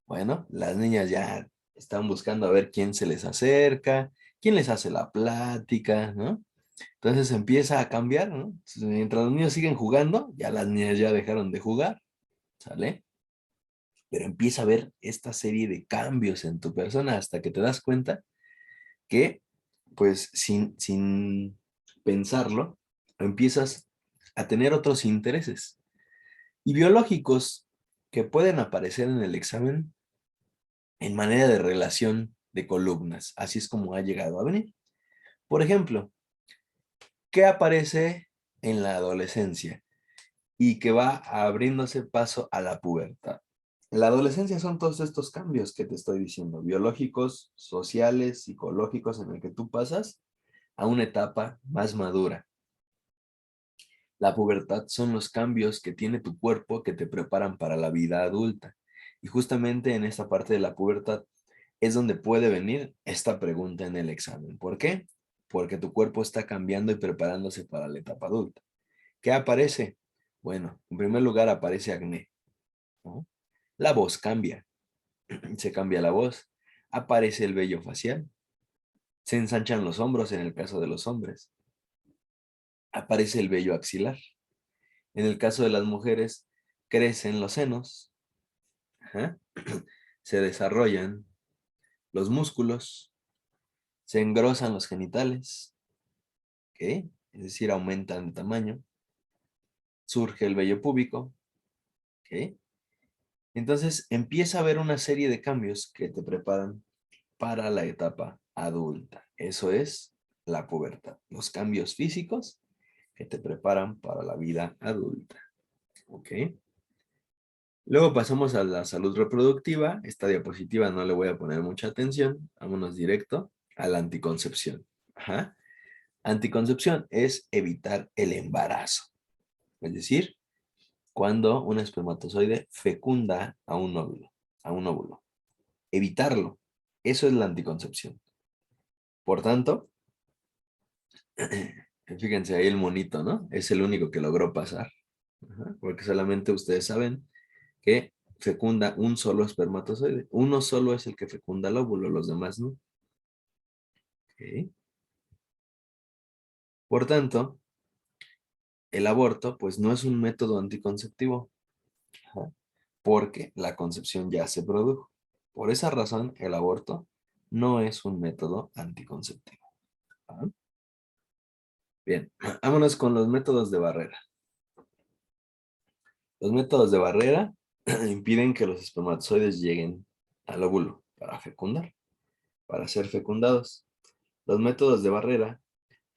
Bueno, las niñas ya están buscando a ver quién se les acerca, quién les hace la plática, ¿no? Entonces empieza a cambiar, ¿no? Entonces, mientras los niños siguen jugando, ya las niñas ya dejaron de jugar, ¿sale? Pero empieza a ver esta serie de cambios en tu persona hasta que te das cuenta que, pues, sin pensarlo, empiezas a tener otros intereses y biológicos que pueden aparecer en el examen en manera de relación de columnas. Así es como ha llegado a venir. Por ejemplo, ¿qué aparece en la adolescencia y que va abriéndose paso a la pubertad? La adolescencia son todos estos cambios que te estoy diciendo, biológicos, sociales, psicológicos, en el que tú pasas a una etapa más madura. La pubertad son los cambios que tiene tu cuerpo que te preparan para la vida adulta. Y justamente en esta parte de la pubertad es donde puede venir esta pregunta en el examen. ¿Por qué? Porque tu cuerpo está cambiando y preparándose para la etapa adulta. ¿Qué aparece? Bueno, en primer lugar aparece acné, ¿no? La voz cambia, se cambia la voz, aparece el vello facial, se ensanchan los hombros en el caso de los hombres, aparece el vello axilar. En el caso de las mujeres, crecen los senos, ajá, se desarrollan los músculos, se engrosan los genitales, ¿ok? Es decir, aumentan de tamaño, surge el vello púbico, ¿ok? Entonces empieza a haber una serie de cambios que te preparan para la etapa adulta. Eso es la pubertad, los cambios físicos que te preparan para la vida adulta, ¿ok? Luego pasamos a la salud reproductiva. Esta diapositiva no le voy a poner mucha atención. Vámonos directo a la anticoncepción. Ajá. Anticoncepción es evitar el embarazo. Es decir, cuando un espermatozoide fecunda a un óvulo, Evitarlo. Eso es la anticoncepción. Por tanto, fíjense ahí el monito, ¿no? Es el único que logró pasar. Ajá, porque solamente ustedes saben que fecunda un solo espermatozoide. Uno solo es el que fecunda el óvulo, los demás no. Ok. Por tanto, el aborto pues no es un método anticonceptivo, ajá, porque la concepción ya se produjo. Por esa razón, el aborto no es un método anticonceptivo. Ajá. Bien, vámonos con los métodos de barrera. Los métodos de barrera impiden que los espermatozoides lleguen al óvulo para fecundar, para ser fecundados. Los métodos de barrera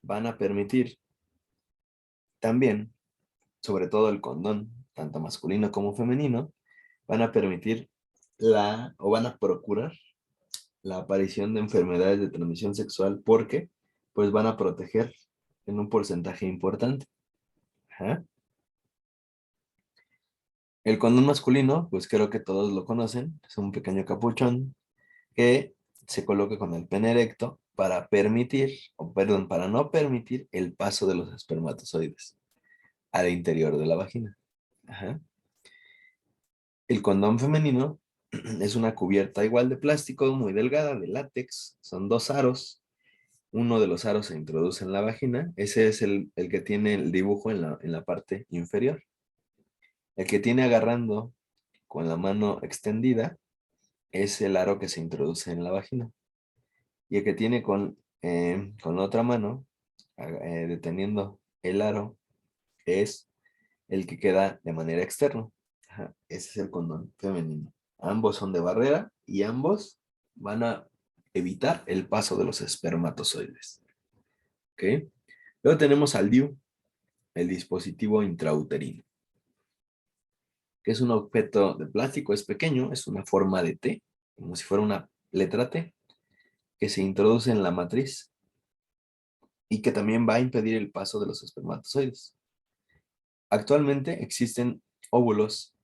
van a permitir también, sobre todo el condón, tanto masculino como femenino, van a permitir o van a procurar la aparición de enfermedades de transmisión sexual porque pues van a proteger en un porcentaje importante. Ajá. El condón masculino, pues creo que todos lo conocen, es un pequeño capuchón que se coloca con el pene erecto para permitir, o perdón, para no permitir el paso de los espermatozoides al interior de la vagina. Ajá. El condón femenino es una cubierta igual de plástico, muy delgada, de látex. Son 2 aros. Uno de los aros se introduce en la vagina. Ese es el que tiene el dibujo en la parte inferior. El que tiene agarrando con la mano extendida es el aro que se introduce en la vagina. Y el que tiene con la otra mano, deteniendo el aro, es el que queda de manera externa. Ajá, ese es el condón femenino. Ambos son de barrera y ambos van a evitar el paso de los espermatozoides. ¿Ok? Luego tenemos al DIU, el dispositivo intrauterino, que es un objeto de plástico, es pequeño, es una forma de T, como si fuera una letra T, que se introduce en la matriz y que también va a impedir el paso de los espermatozoides. Actualmente existen óvulos,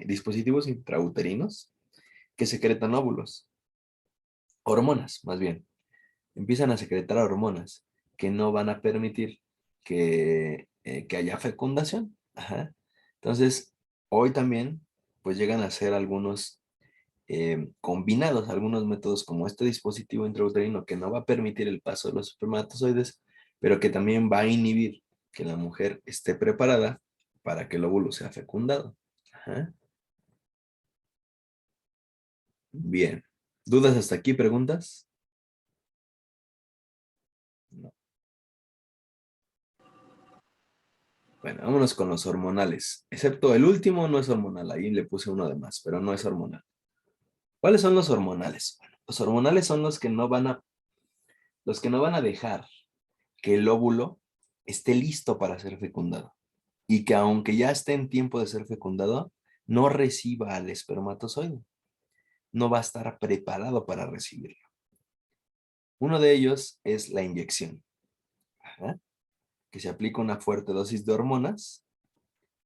dispositivos intrauterinos que secretan óvulos, hormonas más bien. Empiezan a secretar hormonas que no van a permitir que haya fecundación. Ajá. Entonces, hoy también, pues llegan a ser algunos combinados, algunos métodos como este dispositivo intrauterino que no va a permitir el paso de los espermatozoides, pero que también va a inhibir que la mujer esté preparada para que el óvulo sea fecundado. Ajá. Bien. ¿Dudas hasta aquí? ¿Preguntas? No. Bueno, vámonos con los hormonales. Excepto el último no es hormonal. Ahí le puse uno de más, pero no es hormonal. ¿Cuáles son los hormonales? Bueno, los hormonales son los que no van a dejar que el óvulo esté listo para ser fecundado. Y que aunque ya esté en tiempo de ser fecundado, no reciba al espermatozoide. No va a estar preparado para recibirlo. Uno de ellos es la inyección. Ajá. Que se aplica una fuerte dosis de hormonas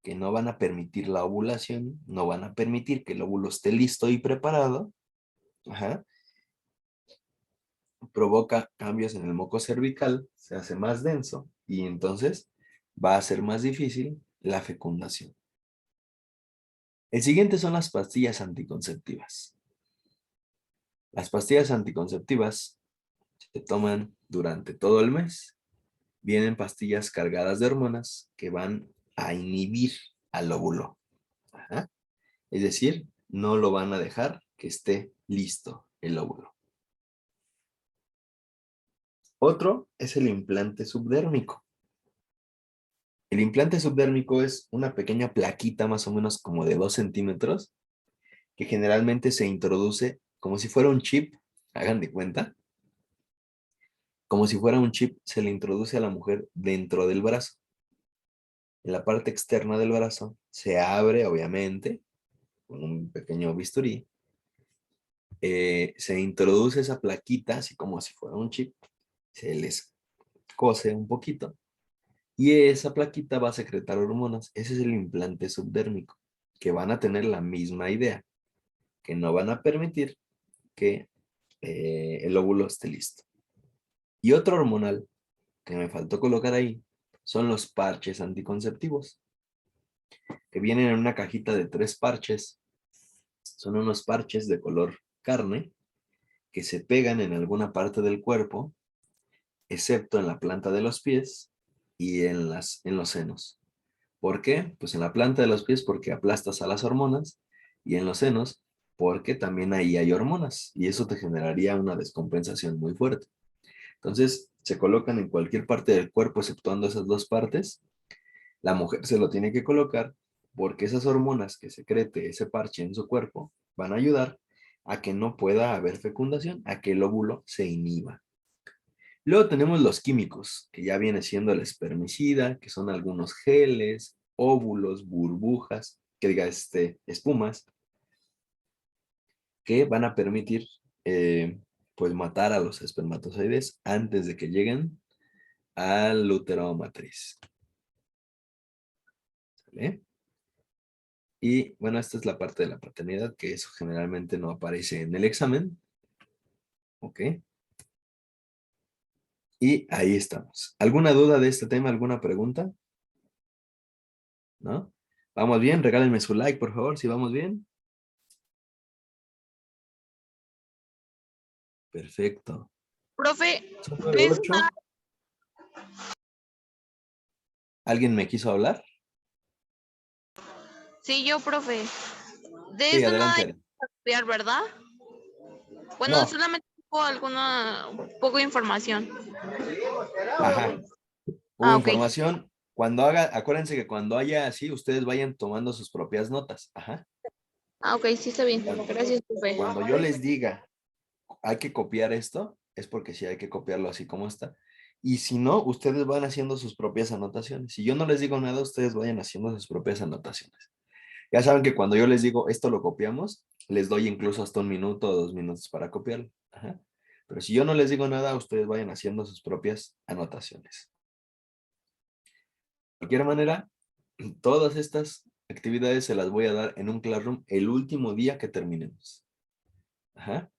que no van a permitir la ovulación, no van a permitir que el óvulo esté listo y preparado. Ajá. Provoca cambios en el moco cervical, se hace más denso y entonces va a ser más difícil la fecundación. El siguiente son las pastillas anticonceptivas. Las pastillas anticonceptivas se toman durante todo el mes. Vienen pastillas cargadas de hormonas que van a inhibir al óvulo. Ajá. Es decir, no lo van a dejar que esté listo el óvulo. Otro es el implante subdérmico. El implante subdérmico es una pequeña plaquita más o menos como de 2 centímetros que generalmente se introduce como si fuera un chip, hagan de cuenta, como si fuera un chip se le introduce a la mujer dentro del brazo. En la parte externa del brazo se abre obviamente con un pequeño bisturí, se introduce esa plaquita así como si fuera un chip, se les cose un poquito y esa plaquita va a secretar hormonas. Ese es el implante subdérmico, que van a tener la misma idea, que no van a permitir que el óvulo esté listo. Y otro hormonal que me faltó colocar ahí son los parches anticonceptivos, que vienen en una cajita de 3 parches. Son unos parches de color carne que se pegan en alguna parte del cuerpo, excepto en la planta de los pies y en los senos. ¿Por qué? Pues en la planta de los pies porque aplastas a las hormonas y en los senos porque también ahí hay hormonas y eso te generaría una descompensación muy fuerte. Entonces se colocan en cualquier parte del cuerpo exceptuando esas 2 partes. La mujer se lo tiene que colocar porque esas hormonas que secrete ese parche en su cuerpo van a ayudar a que no pueda haber fecundación, a que el óvulo se inhiba. Luego tenemos los químicos, que ya viene siendo el espermicida, que son algunos geles, óvulos, burbujas, que diga espumas, que van a permitir pues matar a los espermatozoides antes de que lleguen al útero matriz. ¿Sale? Y bueno, esta es la parte de la paternidad, que eso generalmente no aparece en el examen, ¿ok? Y ahí estamos. ¿Alguna duda de este tema? ¿Alguna pregunta? ¿No? ¿Vamos bien? Regálenme su like, por favor, si vamos bien. Perfecto. Profe, Son de eso 9:08. ¿Alguien me quiso hablar? sí, yo, profe. De Sí, eso nada adelante, hay Ari. que estudiar, ¿verdad? Bueno, No, solamente hubo alguna poco de información. ajá. Hubo Ah, ok. información. Acuérdense que cuando haya así, ustedes vayan tomando sus propias notas. Ajá. Ah, ok, sí está bien. Cuando, Gracias, profe. cuando yo les diga, hay que copiar esto, es porque sí hay que copiarlo así como está. Y si no, ustedes van haciendo sus propias anotaciones. Si yo no les digo nada, ustedes vayan haciendo sus propias anotaciones. Ya saben que cuando yo les digo esto lo copiamos, les doy incluso hasta 1 minuto o 2 minutos para copiarlo. Ajá. Pero si yo no les digo nada, ustedes vayan haciendo sus propias anotaciones. De cualquier manera, todas estas actividades se las voy a dar en un Classroom el último día que terminemos. Ajá.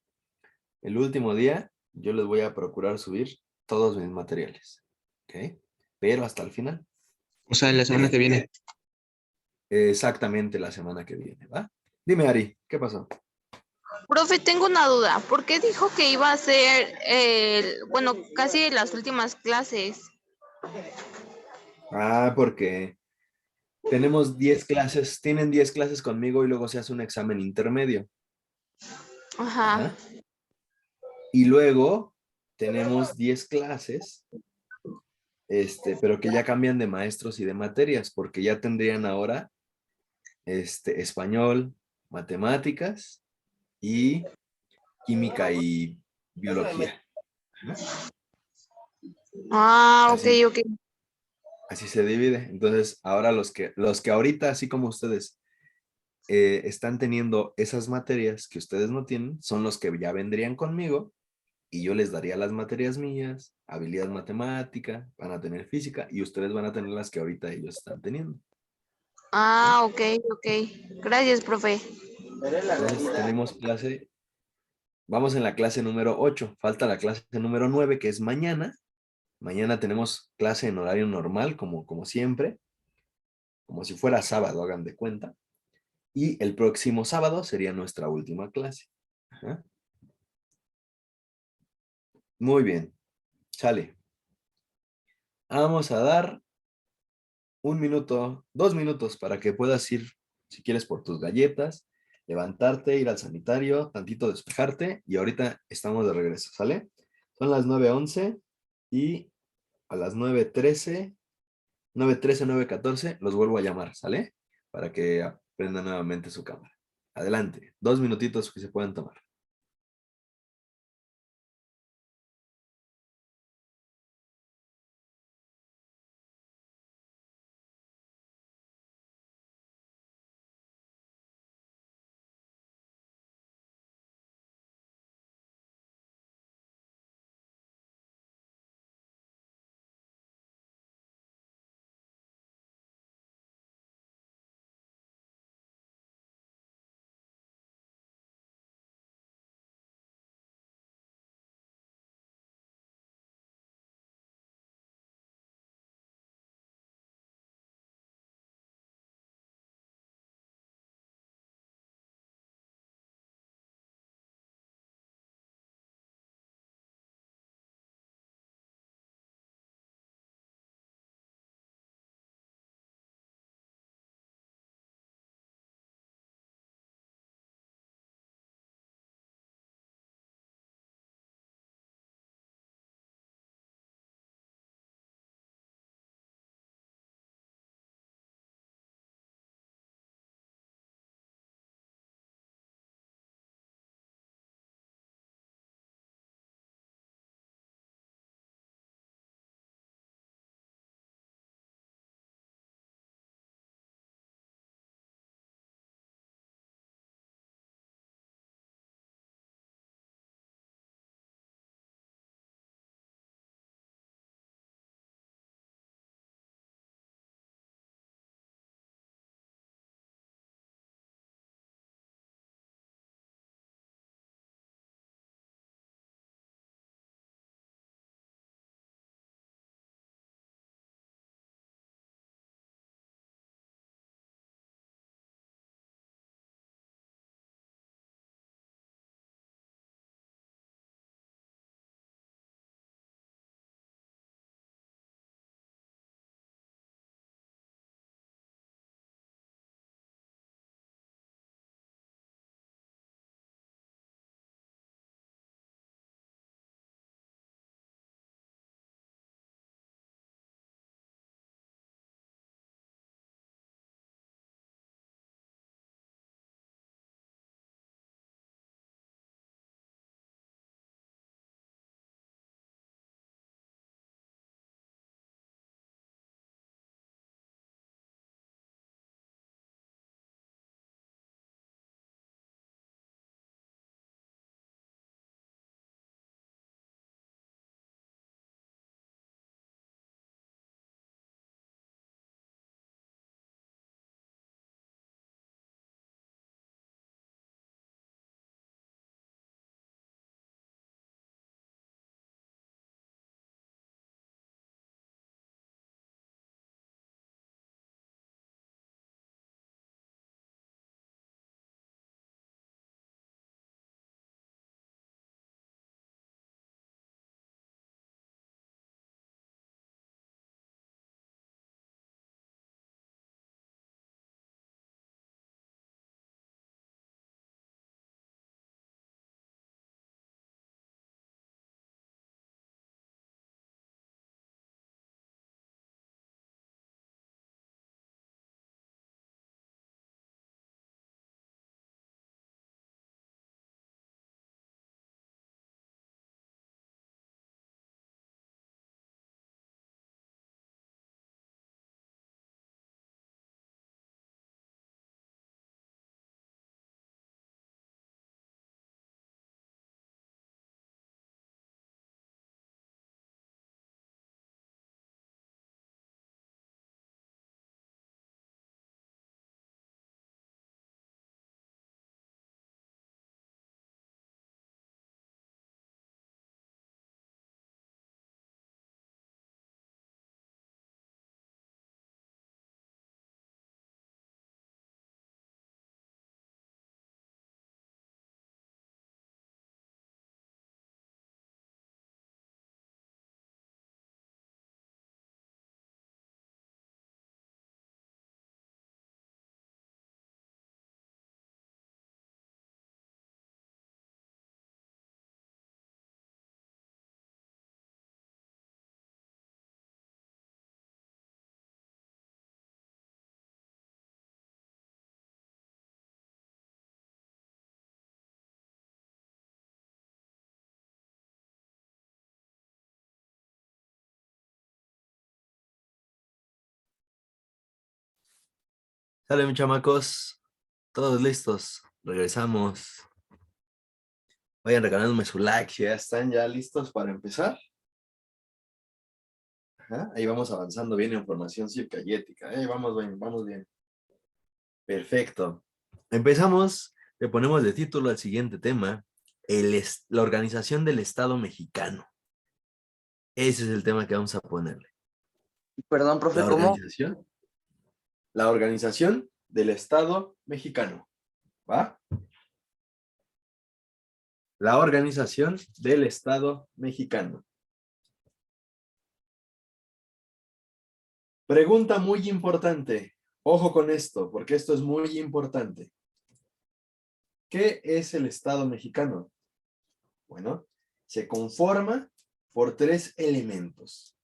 El último día yo les voy a procurar subir todos mis materiales. ¿Ok? Pero hasta el final. O sea, la semana que viene. Exactamente la semana que viene, ¿va? Dime, Ari, ¿qué pasó? Profe, tengo una duda. ¿Por qué dijo que iba a ser, bueno, casi las últimas clases? Porque tenemos 10 clases, tienen 10 clases conmigo y luego se hace un examen intermedio. Ajá. Ajá. Y luego tenemos 10 clases, pero que ya cambian de maestros y de materias, porque ya tendrían ahora español, matemáticas y química y biología. Ajá. Ah, ok, Así, ok. así se divide. Entonces, ahora los que ahorita, así como ustedes, están teniendo esas materias que ustedes no tienen, son los que ya vendrían conmigo y yo les daría las materias mías, habilidad matemática, van a tener física y ustedes van a tener las que ahorita ellos están teniendo. Ah, ok, ok. Gracias, profe. Entonces, tenemos vamos en la clase número 8, falta la clase número 9 que es mañana. Mañana tenemos clase en horario normal, como siempre, como si fuera sábado, hagan de cuenta. Y el próximo sábado sería nuestra última clase. Ajá. Muy bien, sale. Vamos a dar 1 minuto, 2 minutos para que puedas ir, si quieres, por tus galletas, levantarte, ir al sanitario, tantito despejarte y ahorita estamos de regreso, ¿sale? Son las 9:11 y a las 9:13, 9:13, 9:14 los vuelvo a llamar, ¿sale? Para que aprendan nuevamente su cámara. Adelante, 2 minutitos que se pueden tomar. Sale, mis chamacos. Todos listos. Regresamos. Vayan regalándome su like si ya están ya listos para empezar. Ajá, ahí vamos avanzando bien en formación cívica y ética. Vamos bien, vamos bien. Perfecto. Empezamos, le ponemos de título al siguiente tema, la organización del Estado mexicano. Ese es el tema que vamos a ponerle. Perdón, profe, La ¿cómo? organización. La organización del Estado mexicano. ¿Va? La organización del Estado mexicano. Pregunta muy importante. Ojo con esto, porque esto es muy importante. ¿Qué es el Estado mexicano? Bueno, se conforma por 3 elementos.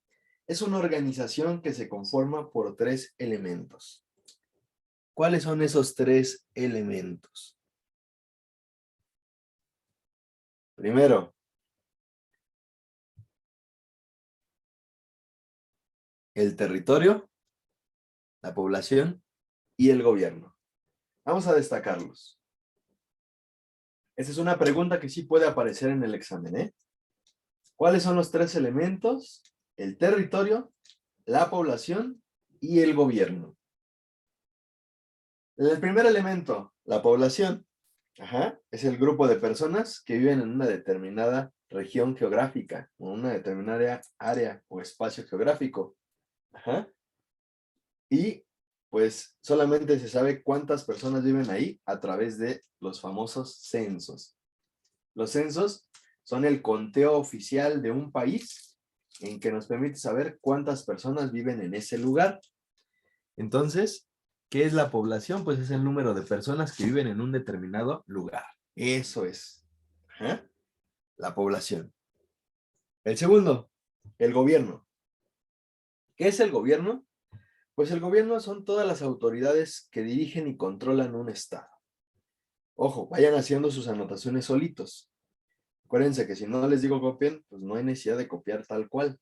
Es una organización que se conforma por 3 elementos. ¿Cuáles son esos 3 elementos? Primero, el territorio, la población y el gobierno. Vamos a destacarlos. Esta es una pregunta que sí puede aparecer en el examen, ¿eh? ¿Cuáles son los 3 elementos? El territorio, la población y el gobierno. El primer elemento, la población, es el grupo de personas que viven en una determinada región geográfica o una determinada área o espacio geográfico. Y pues solamente se sabe cuántas personas viven ahí a través de los famosos censos. Los censos son el conteo oficial de un país en que nos permite saber cuántas personas viven en ese lugar. Entonces, ¿qué es la población? Pues es el número de personas que viven en un determinado lugar. Eso es. La población. El segundo, el gobierno. ¿Qué es el gobierno? Pues el gobierno son todas las autoridades que dirigen y controlan un estado. Ojo, vayan haciendo sus anotaciones solitos. Acuérdense que si no les digo copien, pues no hay necesidad de copiar tal cual.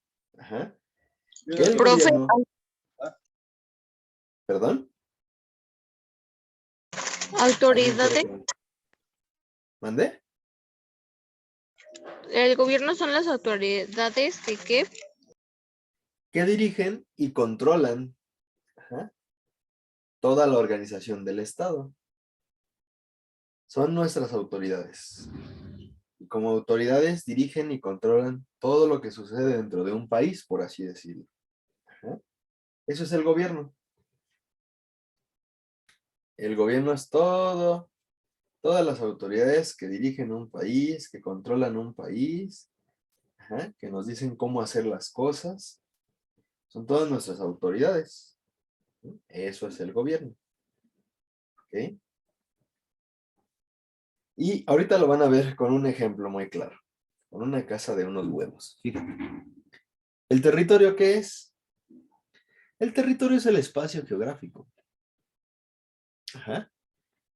El Profe, gobierno... ¿Perdón? autoridades, ¿Mandé? el gobierno son las autoridades que ¿qué? Que dirigen y controlan toda la organización del Estado. Son nuestras autoridades. Y como autoridades dirigen y controlan todo lo que sucede dentro de un país, por así decirlo. Eso es el gobierno. El gobierno es todas las autoridades que dirigen un país, que controlan un país, que nos dicen cómo hacer las cosas. Son todas nuestras autoridades. Eso es el gobierno. ¿Ok? Y ahorita lo van a ver con un ejemplo muy claro. Con una casa de unos huevos. Fíjate. ¿El territorio qué es? El territorio es el espacio geográfico.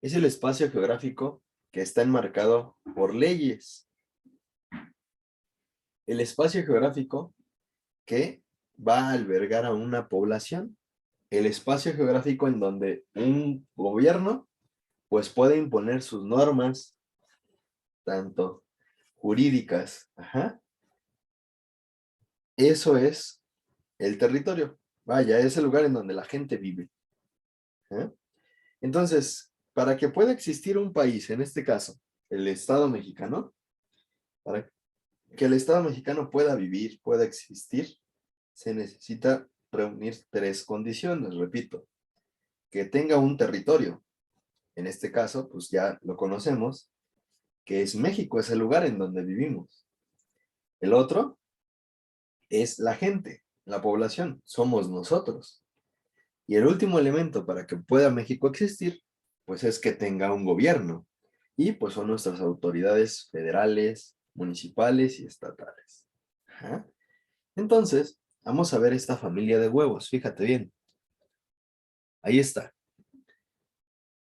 Es el espacio geográfico que está enmarcado por leyes. El espacio geográfico que va a albergar a una población. El espacio geográfico en donde un gobierno pues puede imponer sus normas, tanto jurídicas. Eso es el territorio. Vaya, es el lugar en donde la gente vive. Entonces, para que pueda existir un país, en este caso, el Estado mexicano, para que el Estado mexicano pueda vivir, pueda existir, se necesita reunir 3 condiciones, repito. Que tenga un territorio. En este caso, pues ya lo conocemos, que es México, es el lugar en donde vivimos. El otro es la gente, la población, somos nosotros. Y el último elemento para que pueda México existir, pues es que tenga un gobierno. Y pues son nuestras autoridades federales, municipales y estatales. Entonces, vamos a ver esta familia de huevos, fíjate bien. Ahí está.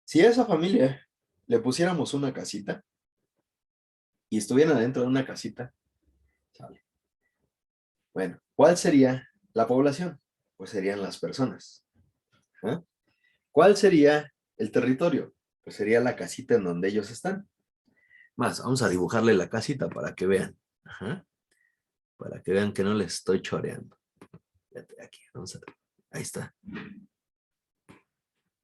Si a esa familia le pusiéramos una casita y estuvieran adentro de una casita, ¿sale? Bueno, ¿cuál sería la población? Pues serían las personas. ¿Cuál sería el territorio? Pues sería la casita en donde ellos están. Más, vamos a dibujarle la casita para que vean. Ajá. Para que vean que no les estoy choreando. Fíjate aquí, ahí está.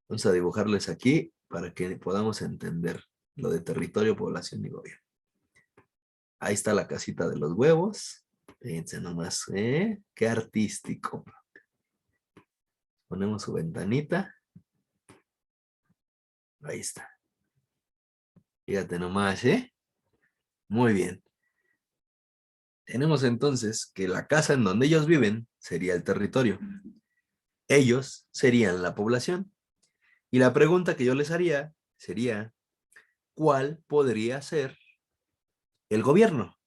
Vamos a dibujarles aquí para que podamos entender lo de territorio, población y gobierno. Ahí está la casita de los huevos. Fíjense nomás, ¿eh? Qué artístico. Ponemos su ventanita. Ahí está. Fíjate nomás, ¿eh? Muy bien. Tenemos entonces que la casa en donde ellos viven sería el territorio. Ellos serían la población. Y la pregunta que yo les haría sería, ¿cuál podría ser el gobierno?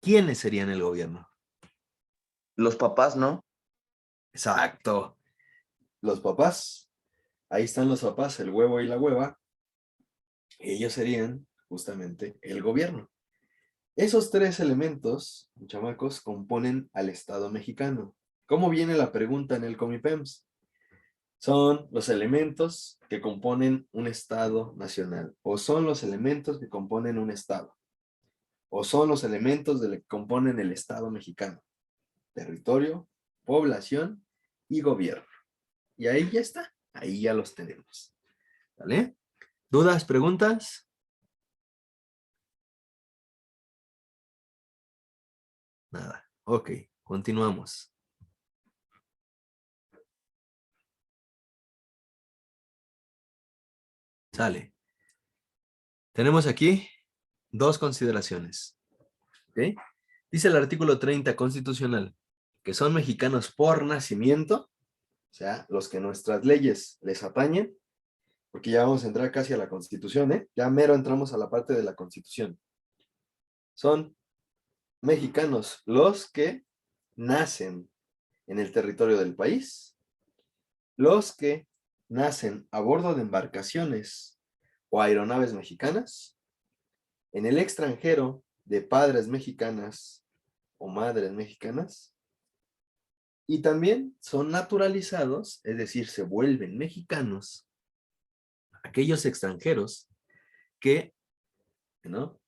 ¿Quiénes serían el gobierno? Los papás, ¿no? Exacto. Los papás. Ahí están los papás, el huevo y la hueva. Ellos serían justamente el gobierno. Esos tres elementos, chamacos, componen al Estado mexicano. ¿Cómo viene la pregunta en el Comipems? Son los elementos que componen un Estado nacional, o son los elementos que componen un Estado, o son los elementos que componen el Estado mexicano. Territorio, población y gobierno. Y ahí ya está, ahí ya los tenemos. ¿Vale? ¿Dudas, preguntas? Nada. Ok, continuamos. Sale. Tenemos aquí dos consideraciones. ¿Ok? Dice el artículo 30 constitucional que son mexicanos por nacimiento, o sea, los que nuestras leyes les atañen, porque ya vamos a entrar casi a la Constitución, ¿eh? Ya mero entramos a la parte de la Constitución. Son mexicanos los que nacen en el territorio del país, los que nacen a bordo de embarcaciones o aeronaves mexicanas, en el extranjero de padres mexicanas o madres mexicanas, y también son naturalizados, es decir, se vuelven mexicanos, aquellos extranjeros que, ¿no?,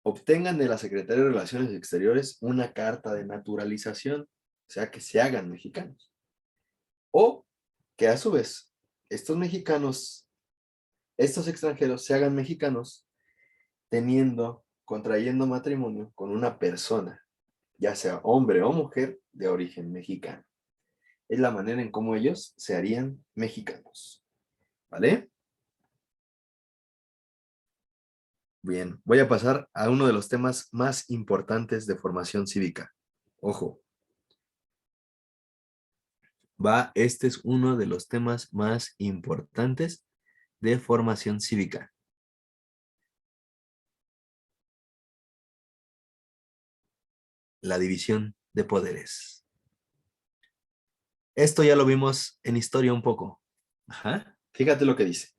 obtengan de la Secretaría de Relaciones Exteriores una carta de naturalización, o sea, que se hagan mexicanos. O que a su vez, estos mexicanos, estos extranjeros se hagan mexicanos contrayendo matrimonio con una persona, ya sea hombre o mujer, de origen mexicano. Es la manera en cómo ellos se harían mexicanos. ¿Vale? Bien, voy a pasar a uno de los temas más importantes de formación cívica. Ojo. Este es uno de los temas más importantes de formación cívica. La división de poderes. Esto ya lo vimos en historia un poco. Ajá. Fíjate lo que dice.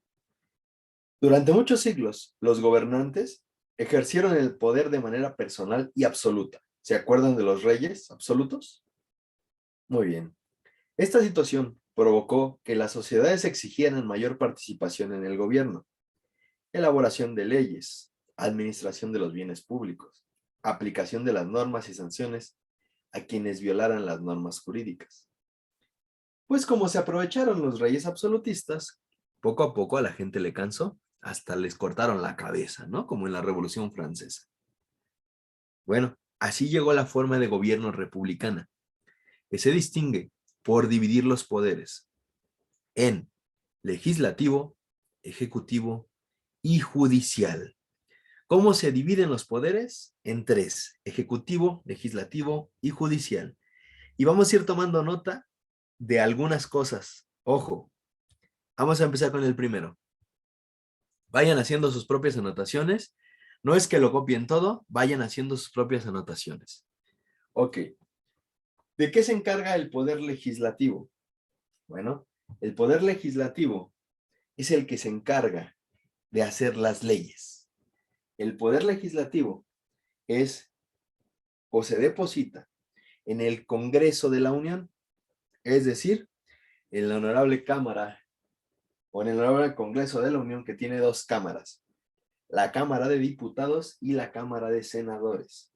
Durante muchos siglos, los gobernantes ejercieron el poder de manera personal y absoluta. ¿Se acuerdan de los reyes absolutos? Muy bien. Esta situación provocó que las sociedades exigieran mayor participación en el gobierno, elaboración de leyes, administración de los bienes públicos, aplicación de las normas y sanciones a quienes violaran las normas jurídicas. Pues como se aprovecharon los reyes absolutistas, poco a poco a la gente le cansó, hasta les cortaron la cabeza, ¿no? Como en la Revolución Francesa. Bueno, así llegó la forma de gobierno republicana, que se distingue por dividir los poderes en legislativo, ejecutivo y judicial. ¿Cómo se dividen los poderes? En tres: ejecutivo, legislativo y judicial. Y vamos a ir tomando nota de algunas cosas. Ojo, vamos a empezar con el primero. Vayan haciendo sus propias anotaciones. No es que lo copien todo, vayan haciendo sus propias anotaciones. Ok. ¿De qué se encarga el poder legislativo? Bueno, el poder legislativo es el que se encarga de hacer las leyes. El poder legislativo es o se deposita en el Congreso de la Unión, es decir, en la Honorable Cámara o en el honorable Congreso de la Unión, que tiene dos cámaras, la Cámara de Diputados y la Cámara de Senadores.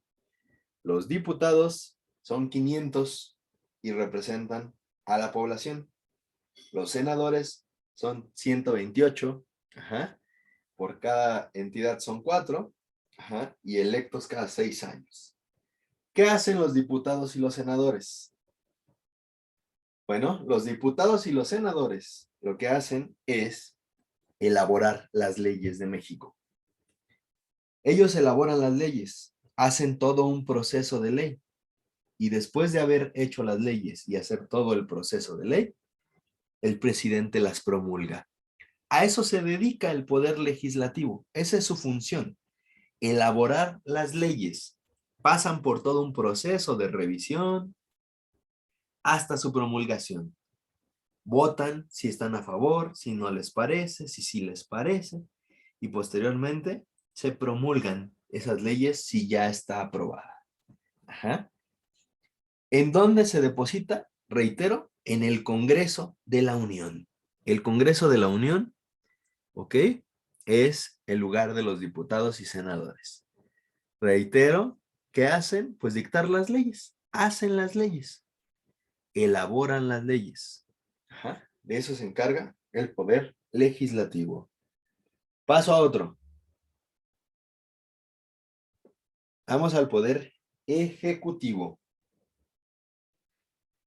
Los diputados son 500 y representan a la población. Los senadores son 128, por cada entidad son 4, y electos cada 6 años. ¿Qué hacen los diputados y los senadores? Bueno, los diputados y los senadores lo que hacen es elaborar las leyes de México. Ellos elaboran las leyes, hacen todo un proceso de ley, y después de haber hecho las leyes y hacer todo el proceso de ley, el presidente las promulga. A eso se dedica el poder legislativo. Esa es su función, elaborar las leyes. Pasan por todo un proceso de revisión hasta su promulgación. Votan si están a favor, si no les parece, si sí les parece, y posteriormente se promulgan esas leyes si ya está aprobada. ¿En dónde se deposita? Reitero, en el Congreso de la Unión. El Congreso de la Unión, ¿ok? Es el lugar de los diputados y senadores. Reitero, ¿qué hacen? Pues dictar las leyes. Hacen las leyes. Elaboran las leyes. De eso se encarga el poder legislativo. Paso a otro. Vamos al poder ejecutivo.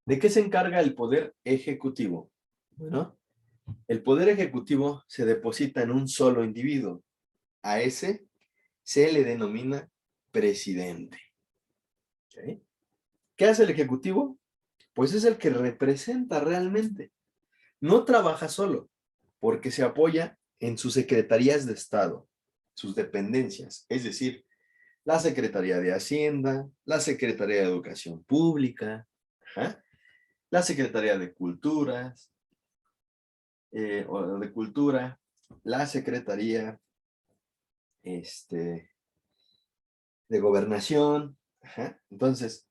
¿De qué se encarga el poder ejecutivo? Bueno, el poder ejecutivo se deposita en un solo individuo. A ese se le denomina presidente. ¿Okay? ¿Qué hace el ejecutivo? Pues es el que representa realmente. No trabaja solo, porque se apoya en sus secretarías de Estado, sus dependencias, es decir, la Secretaría de Hacienda, la Secretaría de Educación Pública, la Secretaría de Culturas, la Secretaría de Gobernación. Entonces,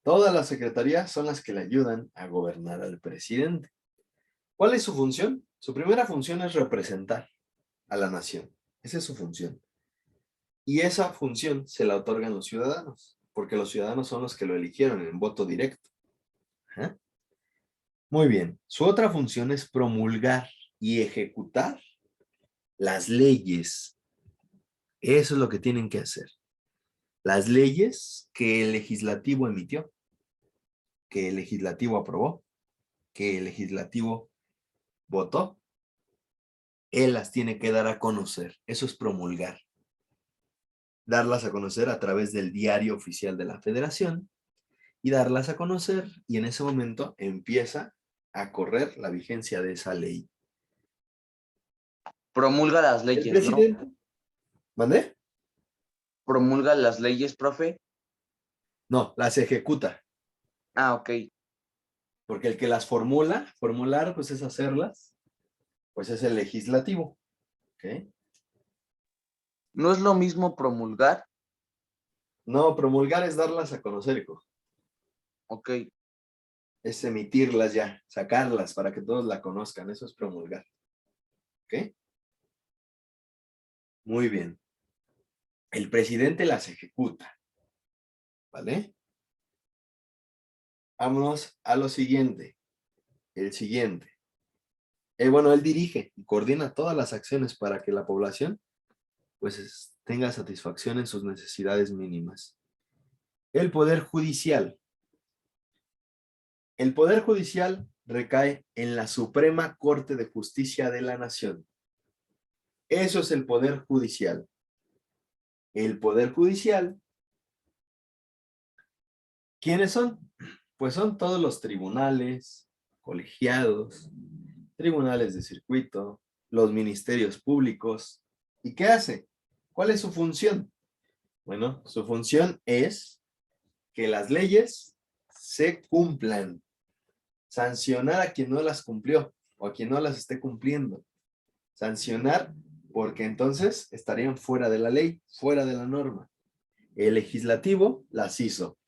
todas las secretarías son las que le ayudan a gobernar al presidente. ¿Cuál es su función? Su primera función es representar a la nación. Esa es su función. Y esa función se la otorgan los ciudadanos, porque los ciudadanos son los que lo eligieron en voto directo. Muy bien. Su otra función es promulgar y ejecutar las leyes. Eso es lo que tienen que hacer. Las leyes que el legislativo emitió, que el legislativo aprobó, que el legislativo votó, él las tiene que dar a conocer. Eso es promulgar. Darlas a conocer a través del Diario Oficial de la Federación y darlas a conocer, y en ese momento empieza a correr la vigencia de esa ley. Promulga las El leyes, presidente, ¿no? ¿mandé? Promulga las leyes, profe. No, las ejecuta. Ah, ok. Porque el que las formular, pues es hacerlas, pues es el legislativo. ¿Ok? ¿No es lo mismo promulgar? No, promulgar es darlas a conocer, hijo. Ok. Es emitirlas ya, sacarlas para que todos la conozcan. Eso es promulgar. ¿Ok? Muy bien. El presidente las ejecuta. ¿Vale? Vámonos a lo siguiente. El siguiente. Bueno, él dirige y coordina todas las acciones para que la población pues tenga satisfacción en sus necesidades mínimas. El Poder Judicial. El Poder Judicial recae en la Suprema Corte de Justicia de la Nación. Eso es el Poder Judicial. El Poder Judicial, ¿quiénes son? Pues son todos los tribunales, colegiados, tribunales de circuito, los ministerios públicos. ¿Y qué hace? ¿Cuál es su función? Bueno, su función es que las leyes se cumplan. Sancionar a quien no las cumplió o a quien no las esté cumpliendo. Sancionar porque entonces estarían fuera de la ley, fuera de la norma. El legislativo las hizo.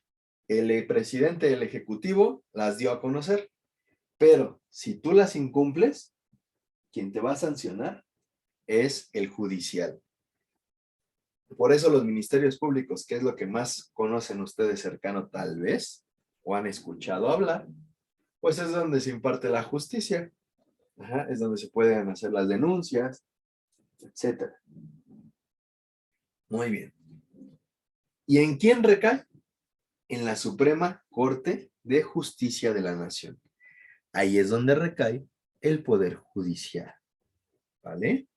El presidente del ejecutivo las dio a conocer. Pero si tú las incumples, quien te va a sancionar es el judicial. Por eso los ministerios públicos, que es lo que más conocen ustedes cercano tal vez, o han escuchado hablar, pues es donde se imparte la justicia. Ajá, es donde se pueden hacer las denuncias, etcétera. Muy bien. ¿Y en quién recae? En la Suprema Corte de Justicia de la Nación. Ahí es donde recae el Poder Judicial. ¿Vale?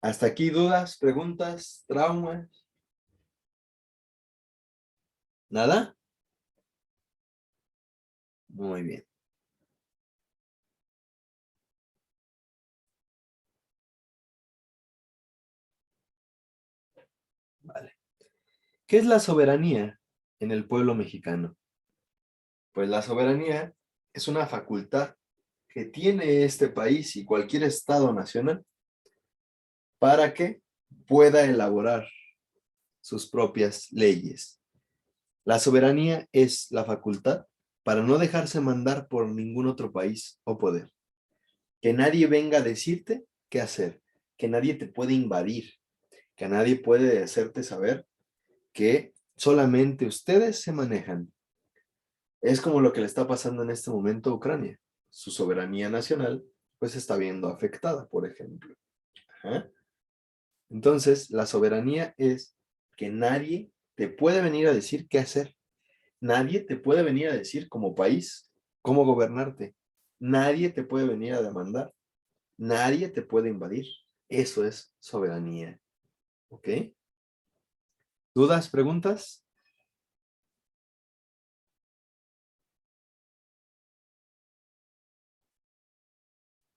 ¿Hasta aquí dudas, preguntas, traumas? ¿Nada? Muy bien. Vale. ¿Qué es la soberanía en el pueblo mexicano? Pues la soberanía es una facultad que tiene este país y cualquier estado nacional para que pueda elaborar sus propias leyes. La soberanía es la facultad para no dejarse mandar por ningún otro país o poder. Que nadie venga a decirte qué hacer, que nadie te puede invadir, que nadie puede hacerte saber que solamente ustedes se manejan. Es como lo que le está pasando en este momento a Ucrania. Su soberanía nacional pues está viendo afectada, por ejemplo. Ajá. Entonces, la soberanía es que nadie te puede venir a decir qué hacer. Nadie te puede venir a decir como país cómo gobernarte. Nadie te puede venir a demandar. Nadie te puede invadir. Eso es soberanía. ¿Ok? ¿Dudas, preguntas?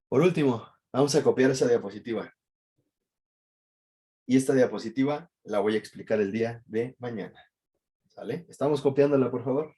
Por último, vamos a copiar esa diapositiva. Y esta diapositiva la voy a explicar el día de mañana. ¿Sale? ¿Estamos copiándola, por favor?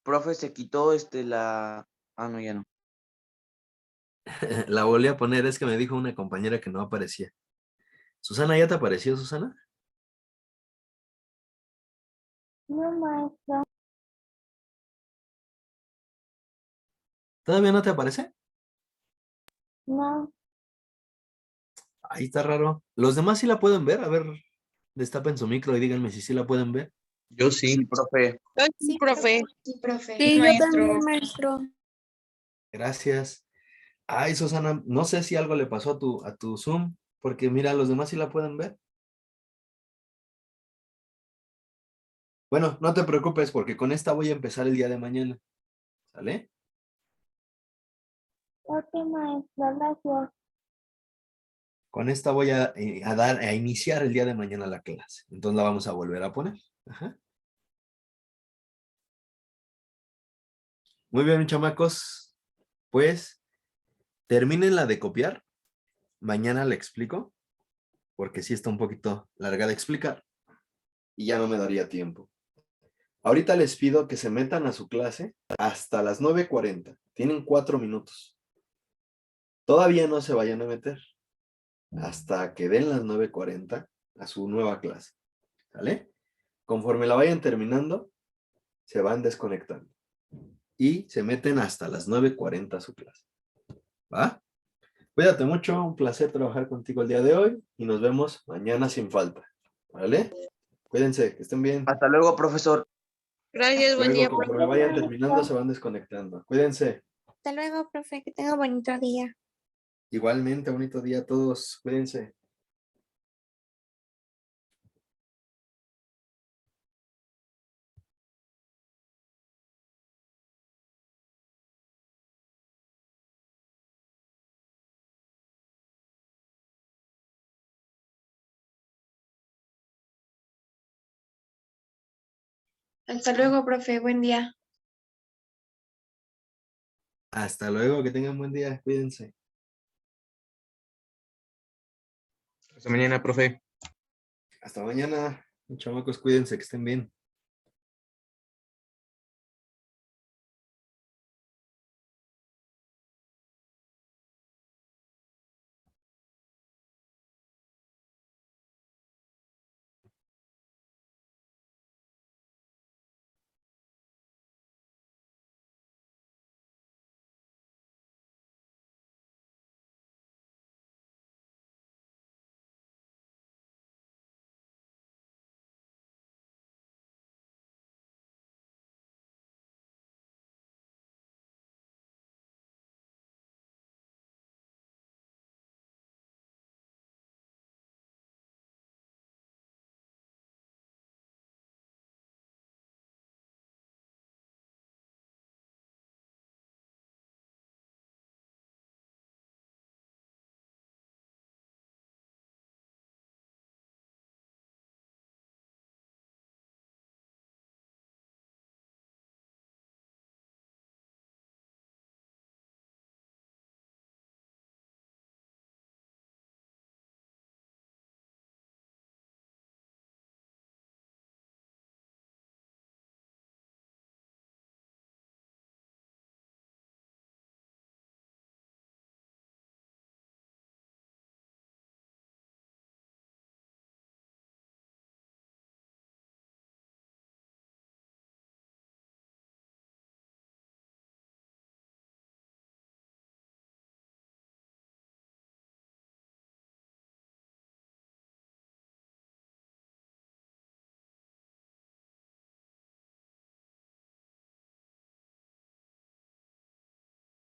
Profe, se quitó la... Ah, no, ya no. La volví a poner, es que me dijo una compañera que no aparecía. Susana, ¿ya te apareció, Susana? No, maestro. ¿Todavía no te aparece? No, Ahí está raro. ¿Los demás sí la pueden ver? A ver, destapen su micro y díganme si sí la pueden ver. Yo Sí, sí. profe. Sí, profe. Sí, profe. sí, yo Maestro. también, maestro. Gracias. Ay, Susana, no sé si algo le pasó a tu Zoom, porque mira, los demás sí la pueden ver. Bueno, no te preocupes, porque con esta voy a empezar el día de mañana. ¿Sale? Ok, maestro, gracias. Con esta voy a iniciar el día de mañana la clase. Entonces la vamos a volver a poner. Ajá. Muy bien, chamacos. Pues terminen la de copiar. Mañana la explico, porque sí está un poquito larga de explicar y ya no me daría tiempo. Ahorita les pido que se metan a su clase hasta las 9:40. Tienen 4 minutos. Todavía no se vayan a meter hasta que den las 9:40 a su nueva clase. ¿Sale? Conforme la vayan terminando, se van desconectando. Y se meten hasta las 9:40 a su clase. ¿Va? Cuídate mucho, un placer trabajar contigo el día de hoy y nos vemos mañana sin falta. ¿Vale? Cuídense, que estén bien. Hasta luego, profesor. Gracias, buen día, Luego, profe. conforme vayan terminando, se van desconectando. Cuídense. Hasta luego, profe. Que tenga bonito día. Igualmente, bonito día a todos. Cuídense. Hasta luego, profe. Buen día. Hasta luego, que tengan buen día. Cuídense. Hasta mañana, profe. Hasta mañana. Chamacos, cuídense, que estén bien.